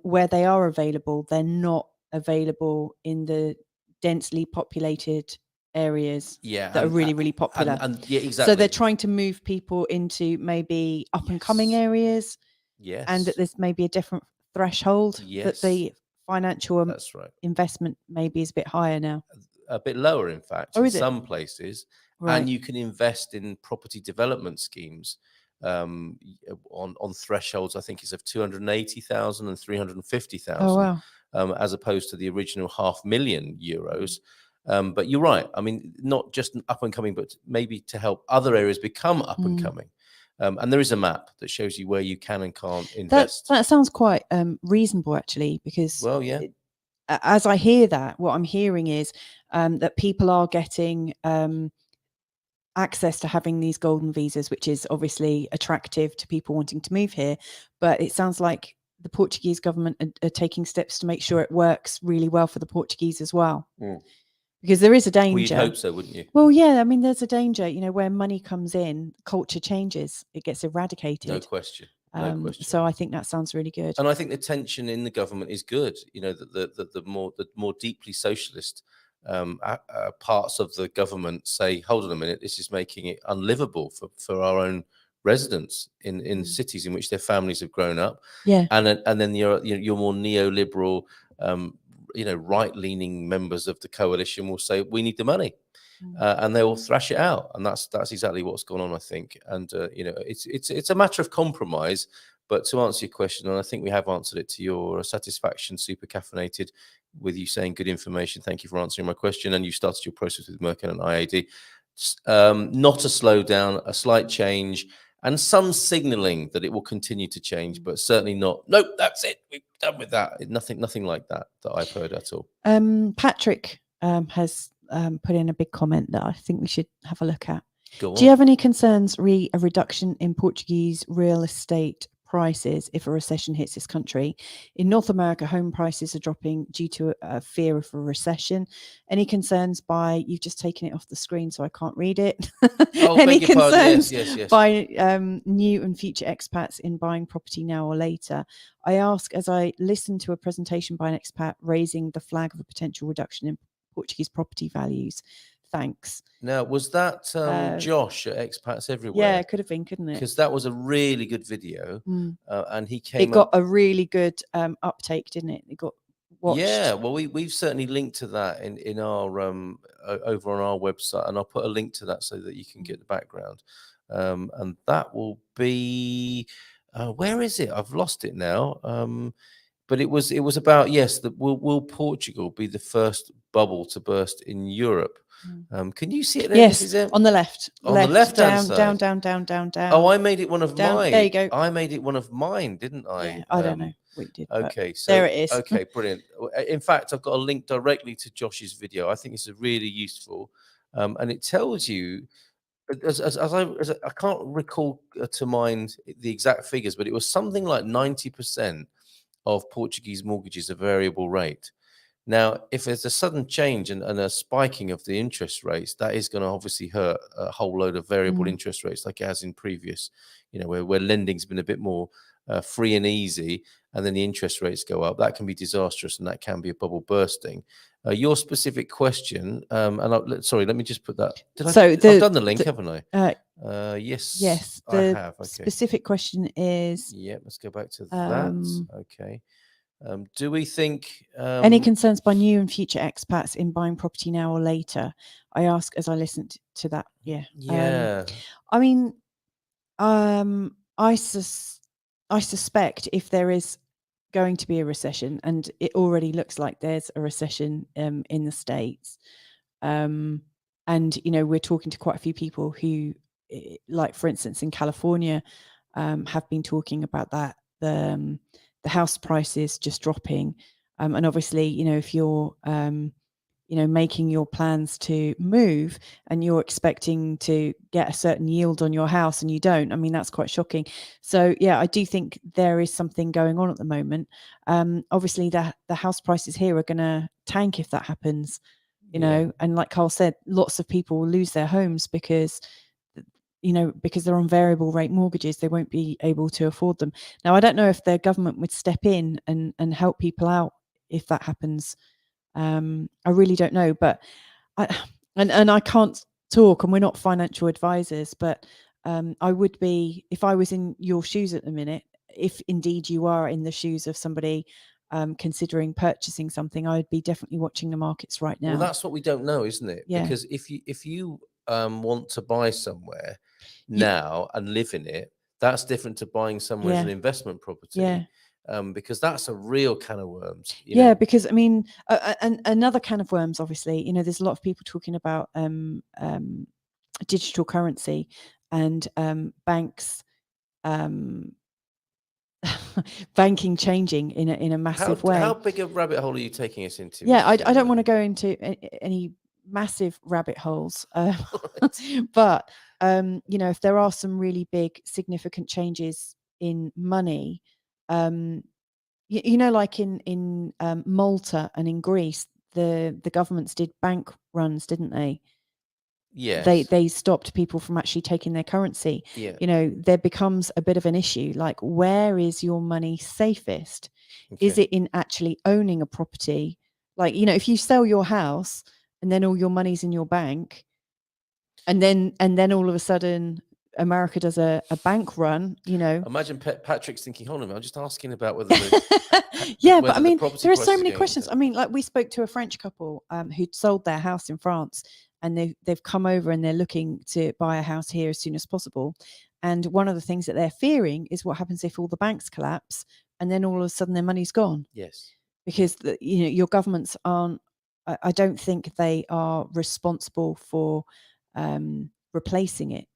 where they are available, they're not available in the densely populated areas Yeah, that are really popular. and yeah, exactly. So they're trying to move people into maybe up and coming Yes. areas, Yes. and that there's maybe a different threshold, that Yes. the financial That's right. investment maybe is a bit higher now. A bit lower, in fact, Oh, in is it? some places. Right. And you can invest in property development schemes on thresholds, I think it's of 280,000 and 350,000, Oh, wow. as opposed to the original €500,000. But you're right. I mean, not just up and coming, but maybe to help other areas become up and coming. And there is a map that shows you where you can and can't invest. That sounds quite reasonable, actually, because Well, yeah. As I hear that, what I'm hearing is that people are getting access to having these golden visas, which is obviously attractive to people wanting to move here. But it sounds like the Portuguese government are taking steps to make sure it works really well for the Portuguese as well. Because there is a danger. Well, you'd hope so, wouldn't you? Well, yeah, I mean, there's a danger, where money comes in, culture changes, it gets eradicated. No question. No question. So I think that sounds really good. And I think the tension in the government is good. That the more deeply socialist parts of the government say, hold on a minute, this is making it unlivable for our own residents in cities in which their families have grown up. Yeah. And then your more neoliberal, right-leaning members of the coalition will say, we need the money. And they will thrash it out, and that's exactly what's gone on, I think. And it's a matter of compromise. But to answer your question, and I think we have answered it to your satisfaction, super caffeinated, with you saying good information. Thank you for answering my question. And you started your process with Merkin and IAD. Not a slowdown, a slight change, and some signalling that it will continue to change, but certainly not. Nope, that's it. We're done with that. Nothing like that I've heard at all. Patrick has put in a big comment that I think we should have a look at. Go on. Do you have any concerns re a reduction in Portuguese real estate prices if a recession hits this country? In North America, home prices are dropping due to a fear of a recession. Any concerns by, you've just taken it off the screen so I can't read it. Oh, any beg your pardon. concerns Yes. by new and future expats in buying property now or later? I ask as I listened to a presentation by an expat raising the flag of a potential reduction in Portuguese property values. Thanks. Now, was that Josh at Expats Everywhere? Yeah, it could have been, couldn't it? Because that was a really good video, and he came. It got a really good uptake, didn't it? It got watched. Yeah, well, we've certainly linked to that in our over on our website, and I'll put a link to that so that you can get the background. And that will be where is it? I've lost it now. But it was about, yes, will Portugal be the first bubble to burst in Europe? Can you see it there? Yes, on the left. On the left-hand down, side. down. Oh, I made it one of Down, mine. there you go. I made it one of mine, didn't I? Yeah, I don't know what you did. Okay, so there it is. Okay, brilliant. In fact, I've got a link directly to Josh's video. I think it's really useful, and it tells you. As I can't recall to mind the exact figures, but it was something like 90% of Portuguese mortgages are variable rate. Now, if there's a sudden change and a spiking of the interest rates, that is going to obviously hurt a whole load of variable interest rates, like it has in previous, where lending's been a bit more free and easy, and then the interest rates go up. That can be disastrous, and that can be a bubble bursting. Your specific question, sorry, let me just put that. I've done the link, haven't I? Yes, I have. Okay. Specific question is. Yeah, let's go back to that. Okay. Do we think any concerns by new and future expats in buying property now or later? I ask as I listened to that. Yeah. I mean, I suspect if there is going to be a recession, and it already looks like there's a recession in the States, and we're talking to quite a few people who, like for instance in California, have been talking about that the house prices just dropping, and obviously if you're making your plans to move and you're expecting to get a certain yield on your house and you don't, I mean, that's quite shocking. So yeah, I do think there is something going on at the moment. Obviously the house prices here are going to tank if that happens, and like Carl said, lots of people will lose their homes because they're on variable rate mortgages. They won't be able to afford them. Now, I don't know if the government would step in and help people out if that happens. I really don't know, but And I can't talk, and we're not financial advisors, but I would be, if I was in your shoes at the minute, if indeed you are in the shoes of somebody considering purchasing something, I would be definitely watching the markets right now. Well, that's what we don't know, isn't it? Yeah. Because if you want to buy somewhere You- now and live in it, that's different to buying somewhere as Yeah. an investment property. Yeah. Because that's a real can of worms. Yeah, because I mean, another can of worms. Obviously, there's a lot of people talking about digital currency and banks, banking changing in a massive way. How big a rabbit hole are you taking us into? Yeah, I don't want to go into any massive rabbit holes, but if there are some really big, significant changes in money, like in Malta and in Greece, the governments did bank runs, didn't they? Yes. They stopped people from actually taking their currency. Yeah. There becomes a bit of an issue. Like, where is your money safest? Okay. Is it in actually owning a property? Like, if you sell your house and then all your money's in your bank, and then all of a sudden America does a bank run, Imagine Patrick's thinking, hold on, I'm just asking about whether yeah, whether but I mean, property there are prices so are many going questions. up. I mean, like, we spoke to a French couple who'd sold their house in France, and they've come over and they're looking to buy a house here as soon as possible. And one of the things that they're fearing is what happens if all the banks collapse and then all of a sudden their money's gone. Yes. Because your governments aren't. I don't think they are responsible for replacing it.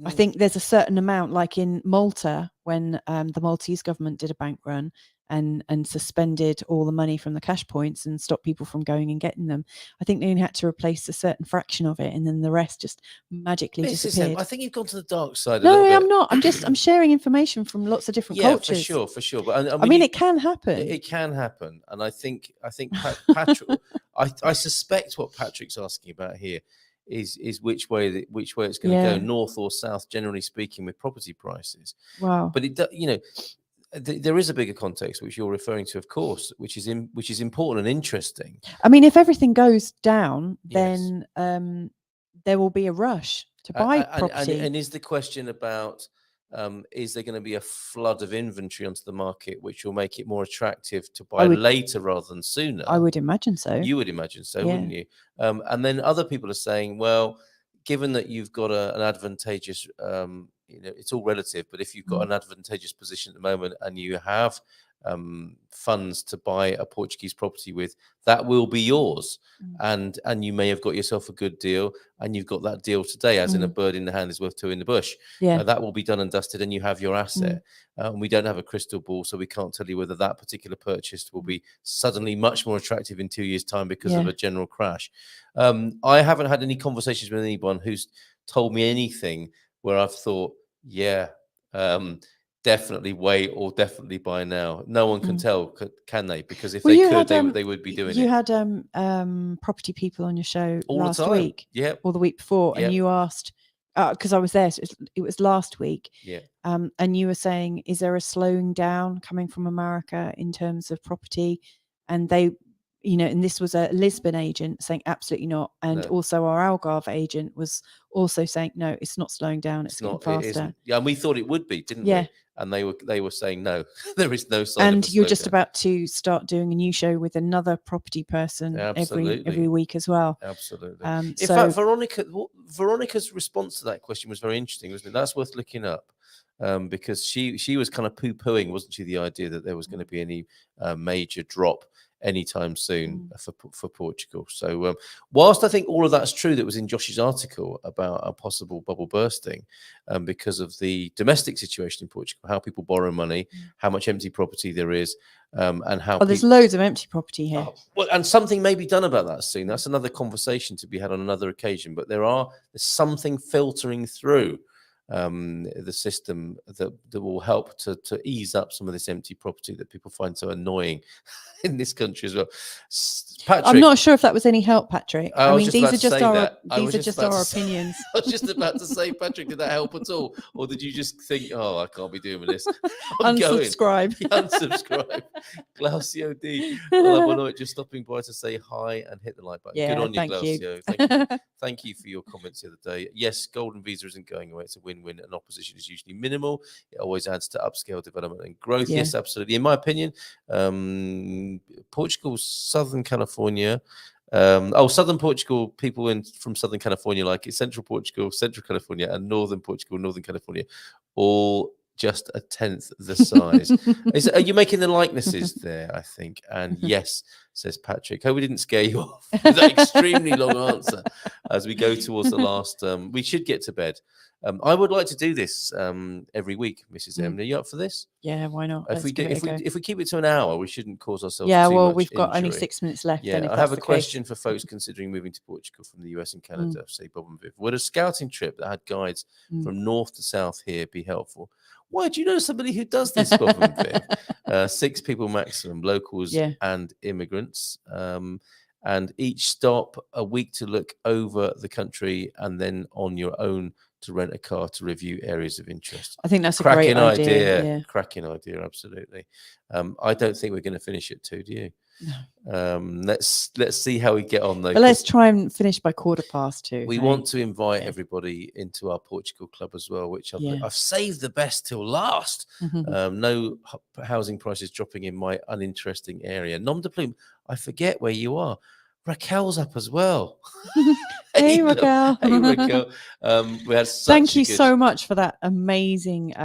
I think there's a certain amount, like in Malta, when the Maltese government did a bank run and suspended all the money from the cash points and stopped people from going and getting them. I think they only had to replace a certain fraction of it, and then the rest just magically disappeared. I think you've gone to the dark side. No, I'm not. I'm sharing information from lots of different cultures. For sure. But I mean, it can happen. It can happen, and I think Patrick. I suspect what Patrick's asking about here is which way it's going to go, north or south, generally speaking, with property prices. Wow. But there is a bigger context which you're referring to, of course, which is important and interesting. I mean, if everything goes down, then there will be a rush to buy property. And is the question about is there going to be a flood of inventory onto the market which will make it more attractive to buy later rather than sooner? I would imagine so. You would imagine so, wouldn't you? And then other people are saying, well, given that you've got an advantageous, it's all relative, but if you've got an advantageous position at the moment and you have funds to buy a Portuguese property with, that will be yours. And you may have got yourself a good deal, and you've got that deal today, as in a bird in the hand is worth two in the bush. That will be done and dusted, and you have your asset. We don't have a crystal ball, so we can't tell you whether that particular purchase will be suddenly much more attractive in 2 years' time because of a general crash. I haven't had any conversations with anyone who's told me anything where I've thought, definitely wait or definitely buy now. No one can tell, can they? Because if they could, they would be doing it. You had property people on your show all last the time. Week, or the week before, and you asked, because I was there, so it was last week. And you were saying, is there a slowing down coming from America in terms of property? And they, and this was a Lisbon agent saying absolutely not, and also our Algarve agent was also saying no, it's not slowing down, it's getting faster. And we thought it would be, didn't we? And they were saying no, there is no sign. And you're just about to start doing a new show with another property person every week as well. Absolutely. In fact, Veronica's response to that question was very interesting, wasn't it? That's worth looking up. Because she was kind of poo-pooing, wasn't she, the idea that there was going to be any major drop anytime soon for Portugal. So whilst I think all of that's true that was in Josh's article about a possible bubble bursting because of the domestic situation in Portugal, how people borrow money, how much empty property there is, and how there's loads of empty property here. Well, and something may be done about that soon. That's another conversation to be had on another occasion. But there's something filtering through the system that will help to ease up some of this empty property that people find so annoying in this country as well. Patrick, I'm not sure if that was any help, Patrick. I I was mean, just these about are to just say our that. I was these are just just about to our say- opinions. I was just about to say, Patrick, did that help at all? Or did you just think, oh, I can't be doing this? I'm going. Unsubscribe. Unsubscribe. Glacio D. Well, just stopping by to say hi and hit the like button. Yeah, Good on you, thank you. Glacio. Thank you. Thank you for your comments the other day. Yes, Golden Visa isn't going away. It's a win-win, and opposition is usually minimal. It always adds to upscale development and growth. Yeah. Yes, absolutely. In my opinion, Portugal, Southern California. Southern Portugal, people from Southern California like it, Central Portugal, Central California, and Northern Portugal, Northern California, all just a tenth the size. Are you making the likenesses there, I think? And yes, says Patrick. Hope we didn't scare you off with that extremely long answer as we go towards the last. We should get to bed. I would like to do this every week, Mrs. M. Are you up for this? Yeah, why not? If we Let's do, give it a go. if we keep it to an hour, we shouldn't cause ourselves. Yeah, too well, much we've got only injury. 6 minutes left. Yeah, Then if I that's have a the question case. for folks considering moving to Portugal from the US and Canada. Say Bob and Viv, would a scouting trip that had guides from north to south here be helpful? Why do you know somebody who does this, Bob and Viv? 6 people maximum, locals and immigrants. And each stop a week to look over the country and then on your own to rent a car to review areas of interest. I think that's a great idea. Yeah. Cracking idea, absolutely. I don't think we're going to finish at 2, do you? No. Let's see how we get on though. But let's try and finish by 2:15. We want to invite everybody into our Portugal club as well, which I've saved the best till last. No housing prices dropping in my uninteresting area. Nom de plume, I forget where you are. Raquel's up as well. Hey, Raquel. Hey, Raquel. We had Thank you so much for that amazing.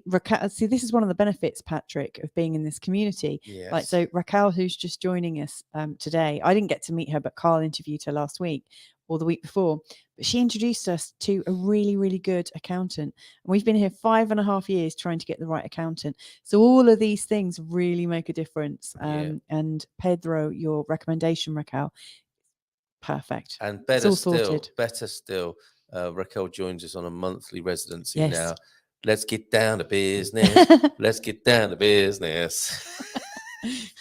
Raquel. See, this is one of the benefits, Patrick, of being in this community. Yes. Like, so Raquel, who's just joining us today, I didn't get to meet her, but Carl interviewed her last week or the week before. But she introduced us to a really, really good accountant. And we've been here 5.5 years trying to get the right accountant. So all of these things really make a difference. And Pedro, your recommendation, Raquel, perfect. And better still, Raquel joins us on a monthly residency now. Let's get down to business. Let's get down to business.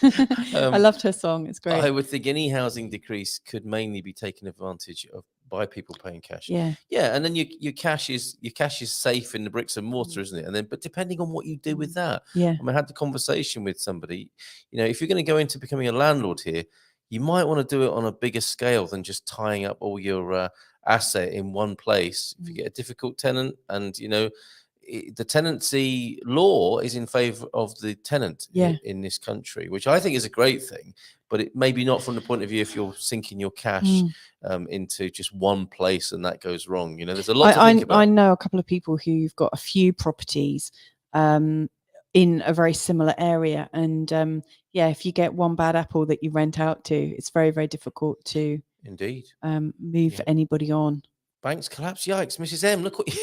I loved her song. It's great. I would think any housing decrease could mainly be taken advantage of by people paying cash. Yeah. And then your cash is safe in the bricks and mortar, isn't it? And then, but depending on what you do with that, I had the conversation with somebody. You know, if you're going to go into becoming a landlord here, you might want to do it on a bigger scale than just tying up all your asset in one place. If you get a difficult tenant, and the tenancy law is in favor of the tenant in this country, which I think is a great thing, but it maybe not from the point of view if you're sinking your cash into just one place and that goes wrong. There's a lot to think about. I know a couple of people who've got a few properties in a very similar area, and if you get one bad apple that you rent out to, it's very, very difficult to indeed move anybody on. Banks collapse. Yikes, Mrs. M. Look what you.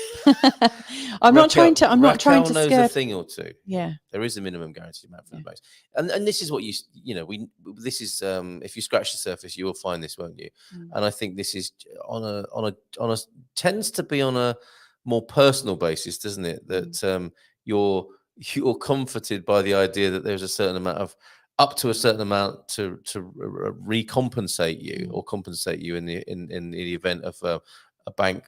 I'm not trying to knows scare. a thing or two. Yeah, there is a minimum guaranteed amount for the banks, and this is what this is. If you scratch the surface, you will find this, won't you? And I think this is on a tends to be on a more personal basis, doesn't it? That you're comforted by the idea that there's a certain amount of up to a certain amount to recompensate you or compensate you in the event of a bank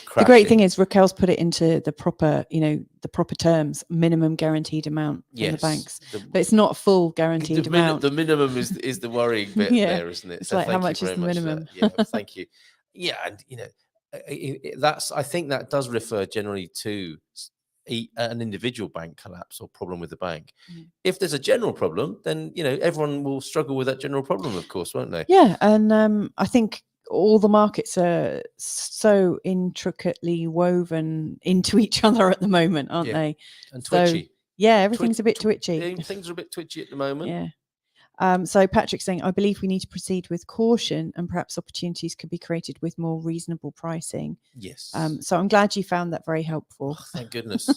crashing. The great thing is Raquel's put it into the proper, the proper terms, minimum guaranteed amount from the banks, but it's not full guaranteed amount. The minimum is the worrying bit there, isn't it? It's like, how much is the minimum? Thank you. Yeah, and I think that does refer generally to an individual bank collapse or problem with the bank. If there's a general problem, then everyone will struggle with that general problem, of course, won't they? Yeah, and I think all the markets are so intricately woven into each other at the moment, aren't they? And twitchy. So, everything's a bit twitchy. Things are a bit twitchy at the moment. Yeah. So Patrick's saying, I believe we need to proceed with caution and perhaps opportunities could be created with more reasonable pricing. Yes. So I'm glad you found that very helpful. Oh, thank goodness.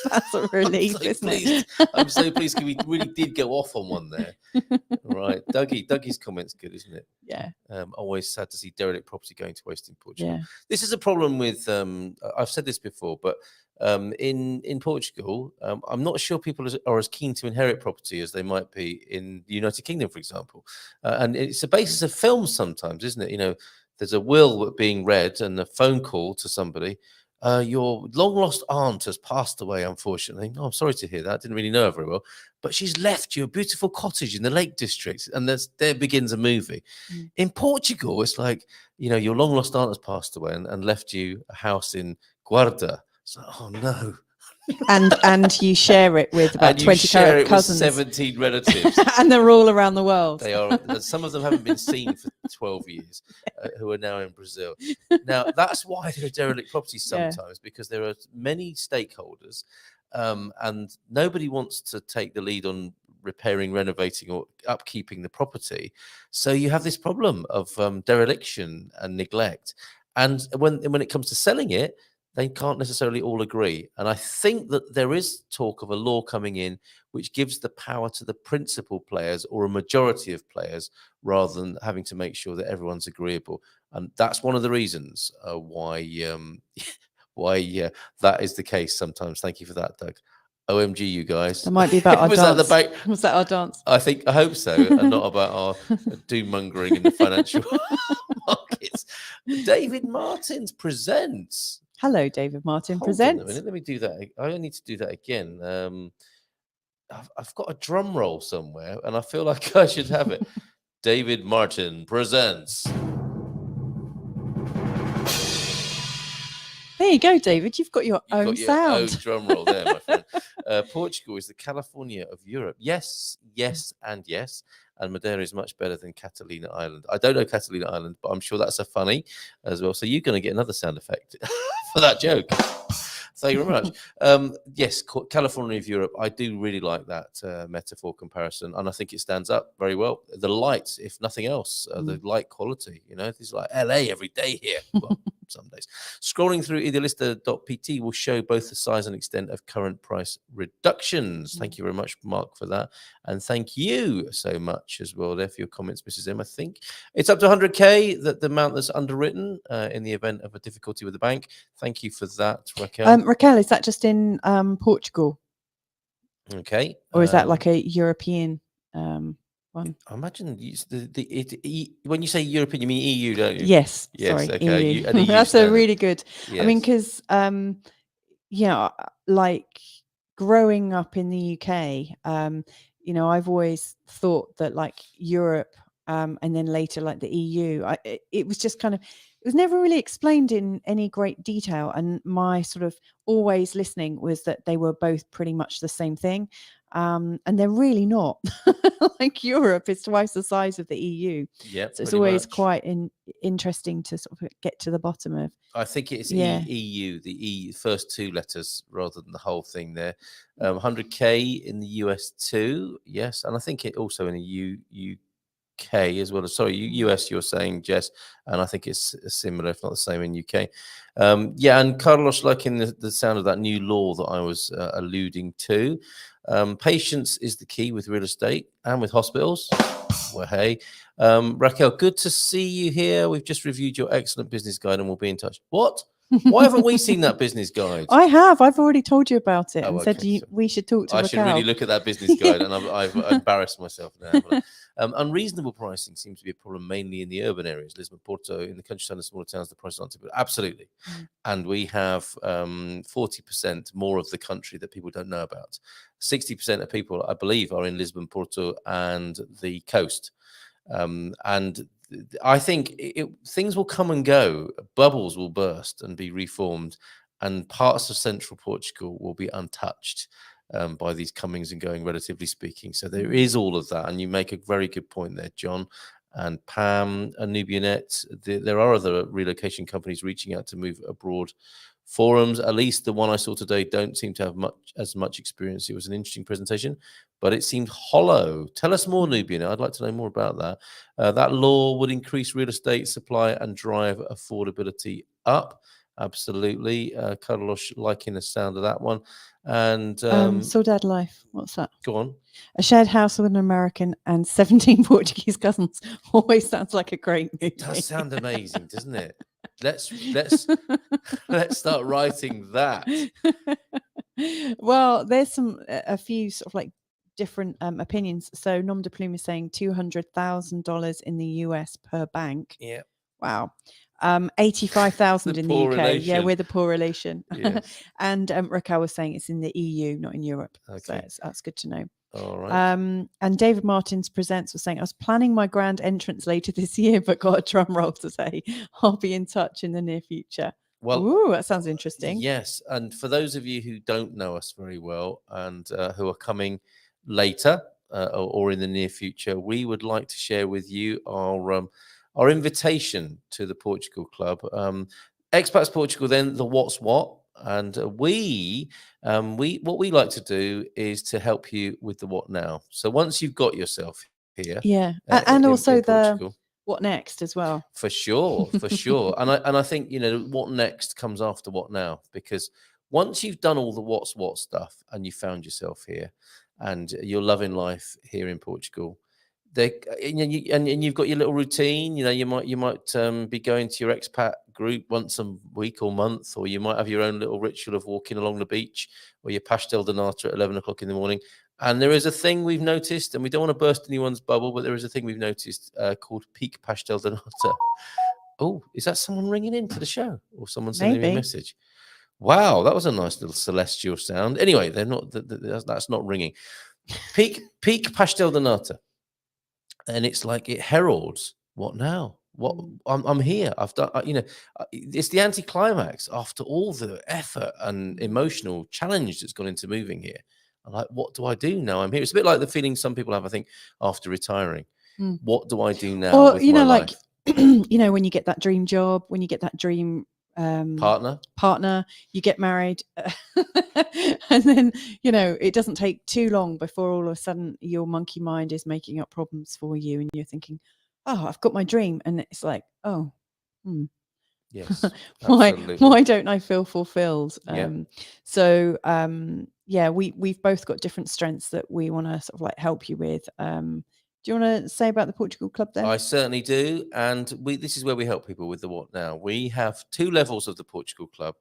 That's a relief, isn't it? I'm so pleased we really did go off on one there. Right. Dougie's comment's good, isn't it? Yeah. Always sad to see derelict property going to waste in Portugal. Yeah. This is a problem with, I've said this before, but in Portugal, I'm not sure people are as keen to inherit property as they might be in the United Kingdom, for example. And it's the basis of films sometimes, isn't it? You know, there's a will being read and a phone call to somebody. Your long lost aunt has passed away, unfortunately. Oh, I'm sorry to hear that. I didn't really know her very well. But she's left you a beautiful cottage in the Lake District. And there begins a movie. Mm. In Portugal, it's like, you know, your long lost aunt has passed away and left you a house in Guarda. So, oh no. And you share it with about 20 cousins, 17 relatives, and they're all around the world. They are. Some of them haven't been seen for 12 years, who are now in Brazil. Now that's why there are derelict properties sometimes, because there are many stakeholders, and nobody wants to take the lead on repairing, renovating, or upkeeping the property. So you have this problem of dereliction and neglect, and when it comes to selling it, they can't necessarily all agree. And I think that there is talk of a law coming in which gives the power to the principal players or a majority of players rather than having to make sure that everyone's agreeable. And that's one of the reasons why that is the case sometimes. Thank you for that, Doug. OMG, you guys. That might be about our dance. Was that our dance? I hope so, and not about our doom mongering in the financial markets. David Martins presents. Hello, David Martin Hold presents. On a minute. Let me do that. I need to do that again. I've got a drum roll somewhere, and I feel like I should have it. David Martin presents. There you go, David. You've got your own sound. Own drum roll there, my friend. Portugal is the California of Europe. Yes, yes, and yes. And Madeira is much better than Catalina Island. I don't know Catalina Island, but I'm sure that's a funny as well. So you're going to get another sound effect for that joke. Thank you very much. Yes, California of Europe. I do really like that metaphor comparison, and I think it stands up very well. The light, if nothing else, the light quality. You know, it's like LA every day here. Well, some days. Scrolling through idealista.pt will show both the size and extent of current price reductions. Thank you very much, Mark, for that, and thank you so much as well there for your comments, Mrs. M. I think it's up to 100k that the amount that's underwritten in the event of a difficulty with the bank. Thank you for that, Raquel. Raquel, is that just in Portugal? Okay. Or is that like a European one? I imagine when you say European, you mean EU, don't you? Yes. Yes. Sorry, okay. EU. That's a really good. Yes. I mean, because like growing up in the UK, you know, I've always thought that like Europe, and then later like the EU, it was just kind of. It was never really explained in any great detail, and my sort of always listening was that they were both pretty much the same thing, and they're really not. Like Europe is twice the size of the EU. Yeah, so it's always quite interesting to sort of get to the bottom of. I think it's EU, the E first two letters rather than the whole thing there. 100k in the US too, yes, and I think it also in the UK as well. Sorry, US you're saying, Jess, and I think it's similar, if not the same, in UK. And Carlos liking the sound of that new law that I was alluding to. Patience is the key with real estate and with hospitals. Well, hey, Raquel, good to see you here. We've just reviewed your excellent business guide and we'll be in touch. What? Why haven't we seen that business guide? I have. I've already told you about it and said we should talk to Raquel. I should really look at that business guide, and I've embarrassed myself now. Unreasonable pricing seems to be a problem mainly in the urban areas, Lisbon, Porto, in the countryside and smaller towns. The prices aren't too bad. Absolutely. And we have 40% more of the country that people don't know about. 60% of people, I believe, are in Lisbon, Porto, and the coast. And I think things will come and go. Bubbles will burst and be reformed, and parts of central Portugal will be untouched by these comings and going, relatively speaking. So there is all of that, and you make a very good point there, John and Pam and Nubianet. There are other relocation companies reaching out to move abroad. Forums, at least the one I saw today, don't seem to have as much experience. It was an interesting presentation, but it seemed hollow. Tell us more, Nubian. I'd like to know more about that. That law would increase real estate supply and drive affordability up. Absolutely. Carlos liking the sound of that one. And Saudade Life. What's that? go on. A shared house with an American and 17 Portuguese cousins always sounds like a great movie. It does sound amazing, doesn't it? Let's start writing that. Well, there's a few sort of like different opinions. So Nom de Plume is saying $200,000 in the US per bank. Yeah. Wow. 85,000 in the UK. relation. Yeah, we're the poor relation. Yes. And Raquel was saying it's in the EU, not in Europe. Okay. So that's good to know. All right. And David Martins Presents was saying, I was planning my grand entrance later this year, but got a drum roll to say I'll be in touch in the near future. Well, ooh, that sounds interesting. Yes, and for those of you who don't know us very well and who are coming later or in the near future, we would like to share with you our invitation to the Portugal Club. Expats Portugal, then the What's What, and we what we like to do is to help you with the what now. So once you've got yourself here, yeah, and also in Portugal, what next as well. For sure, for sure. And I think, you know, what next comes after what now, because once you've done all the what's what stuff and you found yourself here and you're loving life here in Portugal, and you've got your little routine, you know, you might be going to your expat group once a week or month, or you might have your own little ritual of walking along the beach or your pastel de nata at 11 o'clock in the morning. And there is a thing we've noticed, and we don't want to burst anyone's bubble, but there is a thing we've noticed called peak pastel de nata. Oh, is that someone ringing into the show or someone sending me a message? Wow, that was a nice little celestial sound. Anyway, they're not. That's not ringing. Peak pastel de nata, and it's like it heralds what now. What I'm here. I've done. You know, it's the anticlimax after all the effort and emotional challenge that's gone into moving here. I'm like, what do I do now? I'm here. It's a bit like the feeling some people have, I think, after retiring. What do I do now? Or, with you know, my like, life? you know, when you get that dream job, when you get that dream partner, you get married, and then, you know, it doesn't take too long before all of a sudden your monkey mind is making up problems for you, and you're thinking, oh, I've got my dream, and it's like, oh, yes, why don't I feel fulfilled? Yeah. We've both got different strengths that we want to sort of like help you with. Do you want to say about the Portugal Club then? I certainly do. And this is where we help people with the what now. We have 2 levels of the Portugal Club.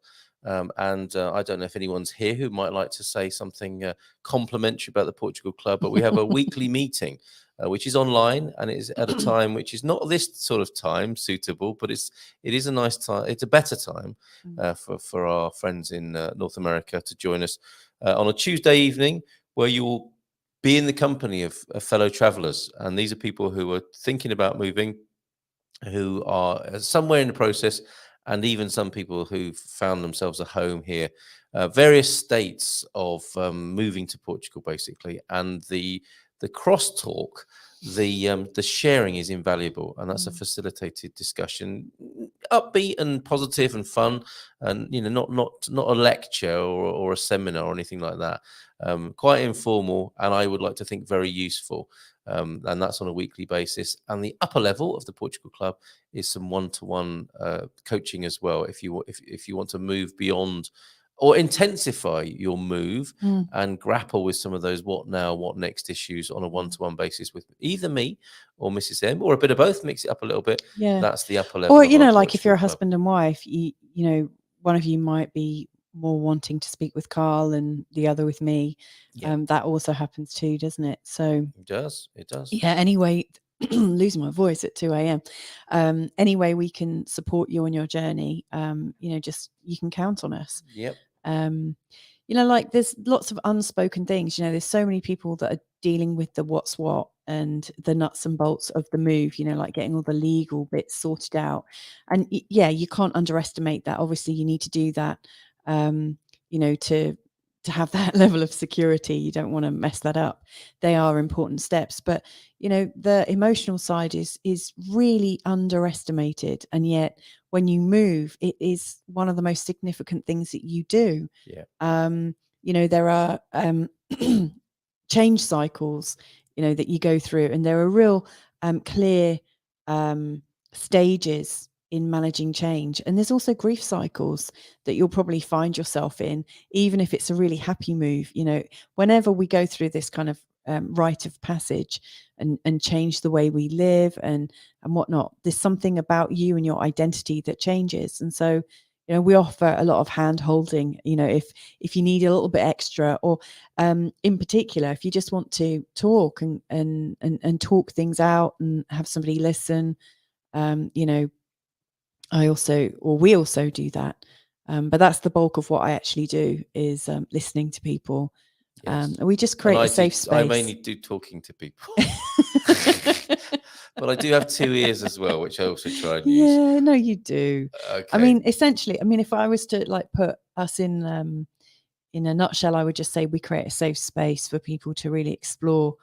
And I don't know if anyone's here who might like to say something complimentary about the Portugal Club, but we have a weekly meeting, which is online, and it is at a time which is not this sort of time suitable, but it is a nice time. It's a better time for our friends in North America to join us on a Tuesday evening, where you will be in the company of fellow travelers. And these are people who are thinking about moving, who are somewhere in the process, and even some people who've found themselves a home here, various states of moving to Portugal, basically. And the crosstalk, the sharing is invaluable, and that's a facilitated discussion, upbeat and positive and fun, and, you know, not a lecture or a seminar or anything like that. Quite informal, and I would like to think very useful. And that's on a weekly basis. And the upper level of the Portugal Club is some one-to-one coaching as well. If you want to move beyond or intensify your move and grapple with some of those what now, what next issues on a one-to-one basis with either me or Mrs. M, or a bit of both, mix it up a little bit. Yeah, that's the upper level. Or, you know, like if you're a husband and wife, you know, one of you might be more wanting to speak with Carl and the other with me. That also happens too, doesn't it? So it does. Yeah. Anyway, losing my voice at 2 a.m. Anyway, we can support you on your journey. You know, just you can count on us. Yep. You know, like there's lots of unspoken things. You know, there's so many people that are dealing with the what's what and the nuts and bolts of the move, you know, like getting all the legal bits sorted out. And yeah, you can't underestimate that. Obviously, you need to do that, you know, to have that level of security. You don't want to mess that up. They are important steps. But, you know, the emotional side is really underestimated. And yet when you move, it is one of the most significant things that you do. Yeah. You know, there are change cycles, that you go through, and there are real clear stages in managing change. And there's also grief cycles that you'll probably find yourself in, even if it's a really happy move. Whenever we go through this kind of rite of passage and change the way we live and whatnot, there's something about you and your identity that changes. And so we offer a lot of hand holding, if you need a little bit extra, or in particular, if you just want to talk and talk things out and have somebody listen, we also do that. But that's the bulk of what I actually do, is listening to people. Yes. And we just create a safe space. I mainly do talking to people. But I do have 2 ears as well, which I also try and use. Yeah, no, you do. Okay. I mean, essentially, if I was to put us in a nutshell, I would just say we create a safe space for people to really explore,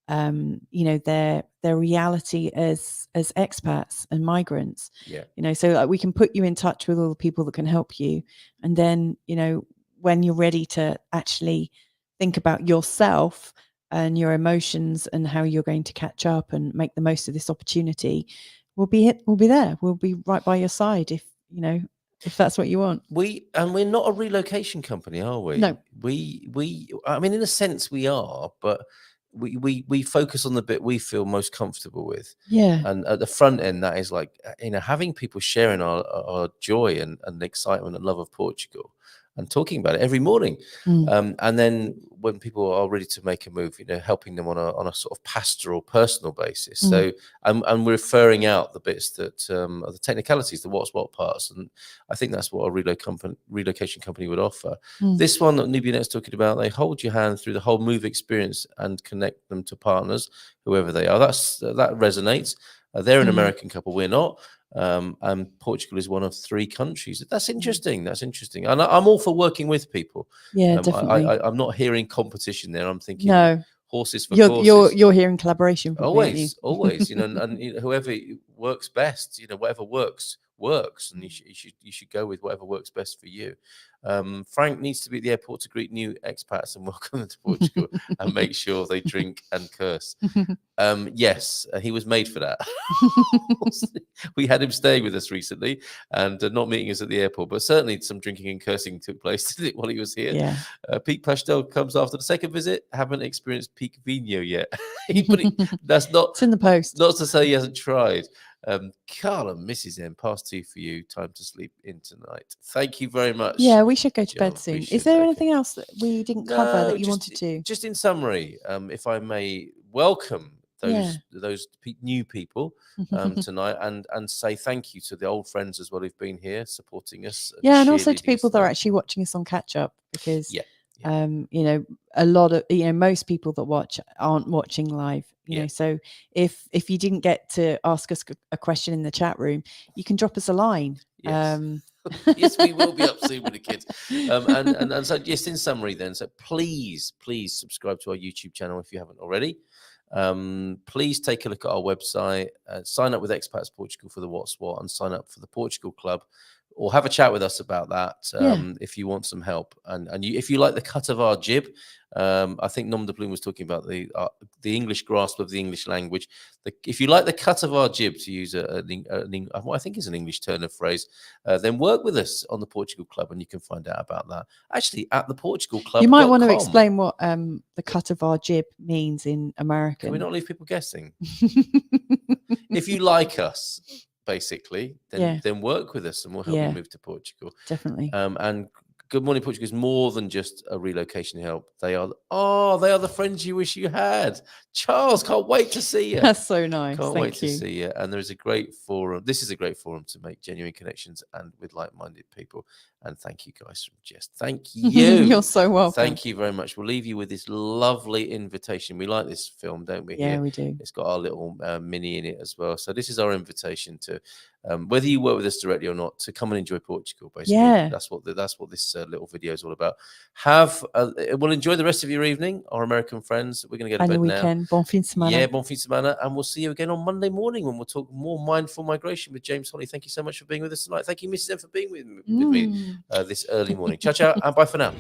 their reality as expats and migrants. Yeah. So we can put you in touch with all the people that can help you, and then when you're ready to actually think about yourself and your emotions and how you're going to catch up and make the most of this opportunity, we'll be there. We'll be right by your side if that's what you want. We're not a relocation company, are we? No. I mean, in a sense we are, but we focus on the bit we feel most comfortable with. Yeah. And at the front end, that is having people sharing our joy and excitement and love of Portugal and talking about it every morning. And then when people are ready to make a move, helping them on a sort of pastoral, personal basis. So and we're referring out the bits that are the technicalities, the what's what parts. And I think that's what a relocation company would offer. This one that Nubianet's talking about, they hold your hand through the whole move experience and connect them to partners, whoever they are. That resonates. They're an American couple, we're not. And Portugal is one of 3 countries. That's interesting. And I'm all for working with people. Yeah, definitely. I'm not hearing competition there. I'm thinking horses for courses. You're hearing collaboration. Always. And whoever works best, whatever works, and you should go with whatever works best for you. Frank needs to be at the airport to greet new expats and welcome them to Portugal and make sure they drink and curse. Yes, he was made for that. We had him staying with us recently and not meeting us at the airport, but certainly some drinking and cursing took place while he was here. Yeah. Peak Pastel comes after the second visit. Haven't experienced peak vino yet. That's not. It's in the post. Not to say he hasn't tried. Carl and Mrs. M, past 2 for you. Time to sleep in tonight. Thank you very much. Yeah, we should go to Jill, bed soon. Is there anything else that we didn't cover that you wanted to? Just in summary, if I may welcome those new people tonight and say thank you to the old friends as well who've been here supporting us. And also to people that are actually watching us on catch up, because a lot of most people that watch aren't watching live. So if you didn't get to ask us a question in the chat room, you can drop us a line. Yes. Yes, we will be up soon with the kids. And so just in summary then, so please subscribe to our YouTube channel if you haven't already. Please take a look at our website, sign up with Expats Portugal for the What's What, and sign up for the Portugal Club, or have a chat with us about that if you want some help. And if you like the cut of our jib, I think Nom de Bloom was talking about the English grasp of the English language. If you like the cut of our jib, to use what I think is an English turn of phrase, then work with us on the Portugal Club, and you can find out about that. Actually, at the Portugal Club, you might want to explain what the cut of our jib means in American. Can we not leave people guessing? If you like us, basically, then work with us and we'll help you move to Portugal. Definitely. And Good Morning Portugal is more than just a relocation help. They are the friends you wish you had. Charles, can't wait to see you. That's so nice. Can't wait to see you. And there is a great forum. This is a great forum to make genuine connections and with like-minded people. And thank you guys from Jest. Thank you. You're so welcome. Thank you very much. We'll leave you with this lovely invitation. We like this film, don't we? Yeah, we do. It's got our little mini in it as well. So this is our invitation to, whether you work with us directly or not, to come and enjoy Portugal. Basically, that's what this little video is all about. We'll enjoy the rest of your evening, our American friends. We're going to go to bed now. Weekend. Bon fin de semana. Yeah, bon fin de semana, and we'll see you again on Monday morning when we'll talk more mindful migration with James Holly. Thank you so much for being with us tonight. Thank you, Mrs. M, for being with me this early morning. Ciao, ciao, and bye for now.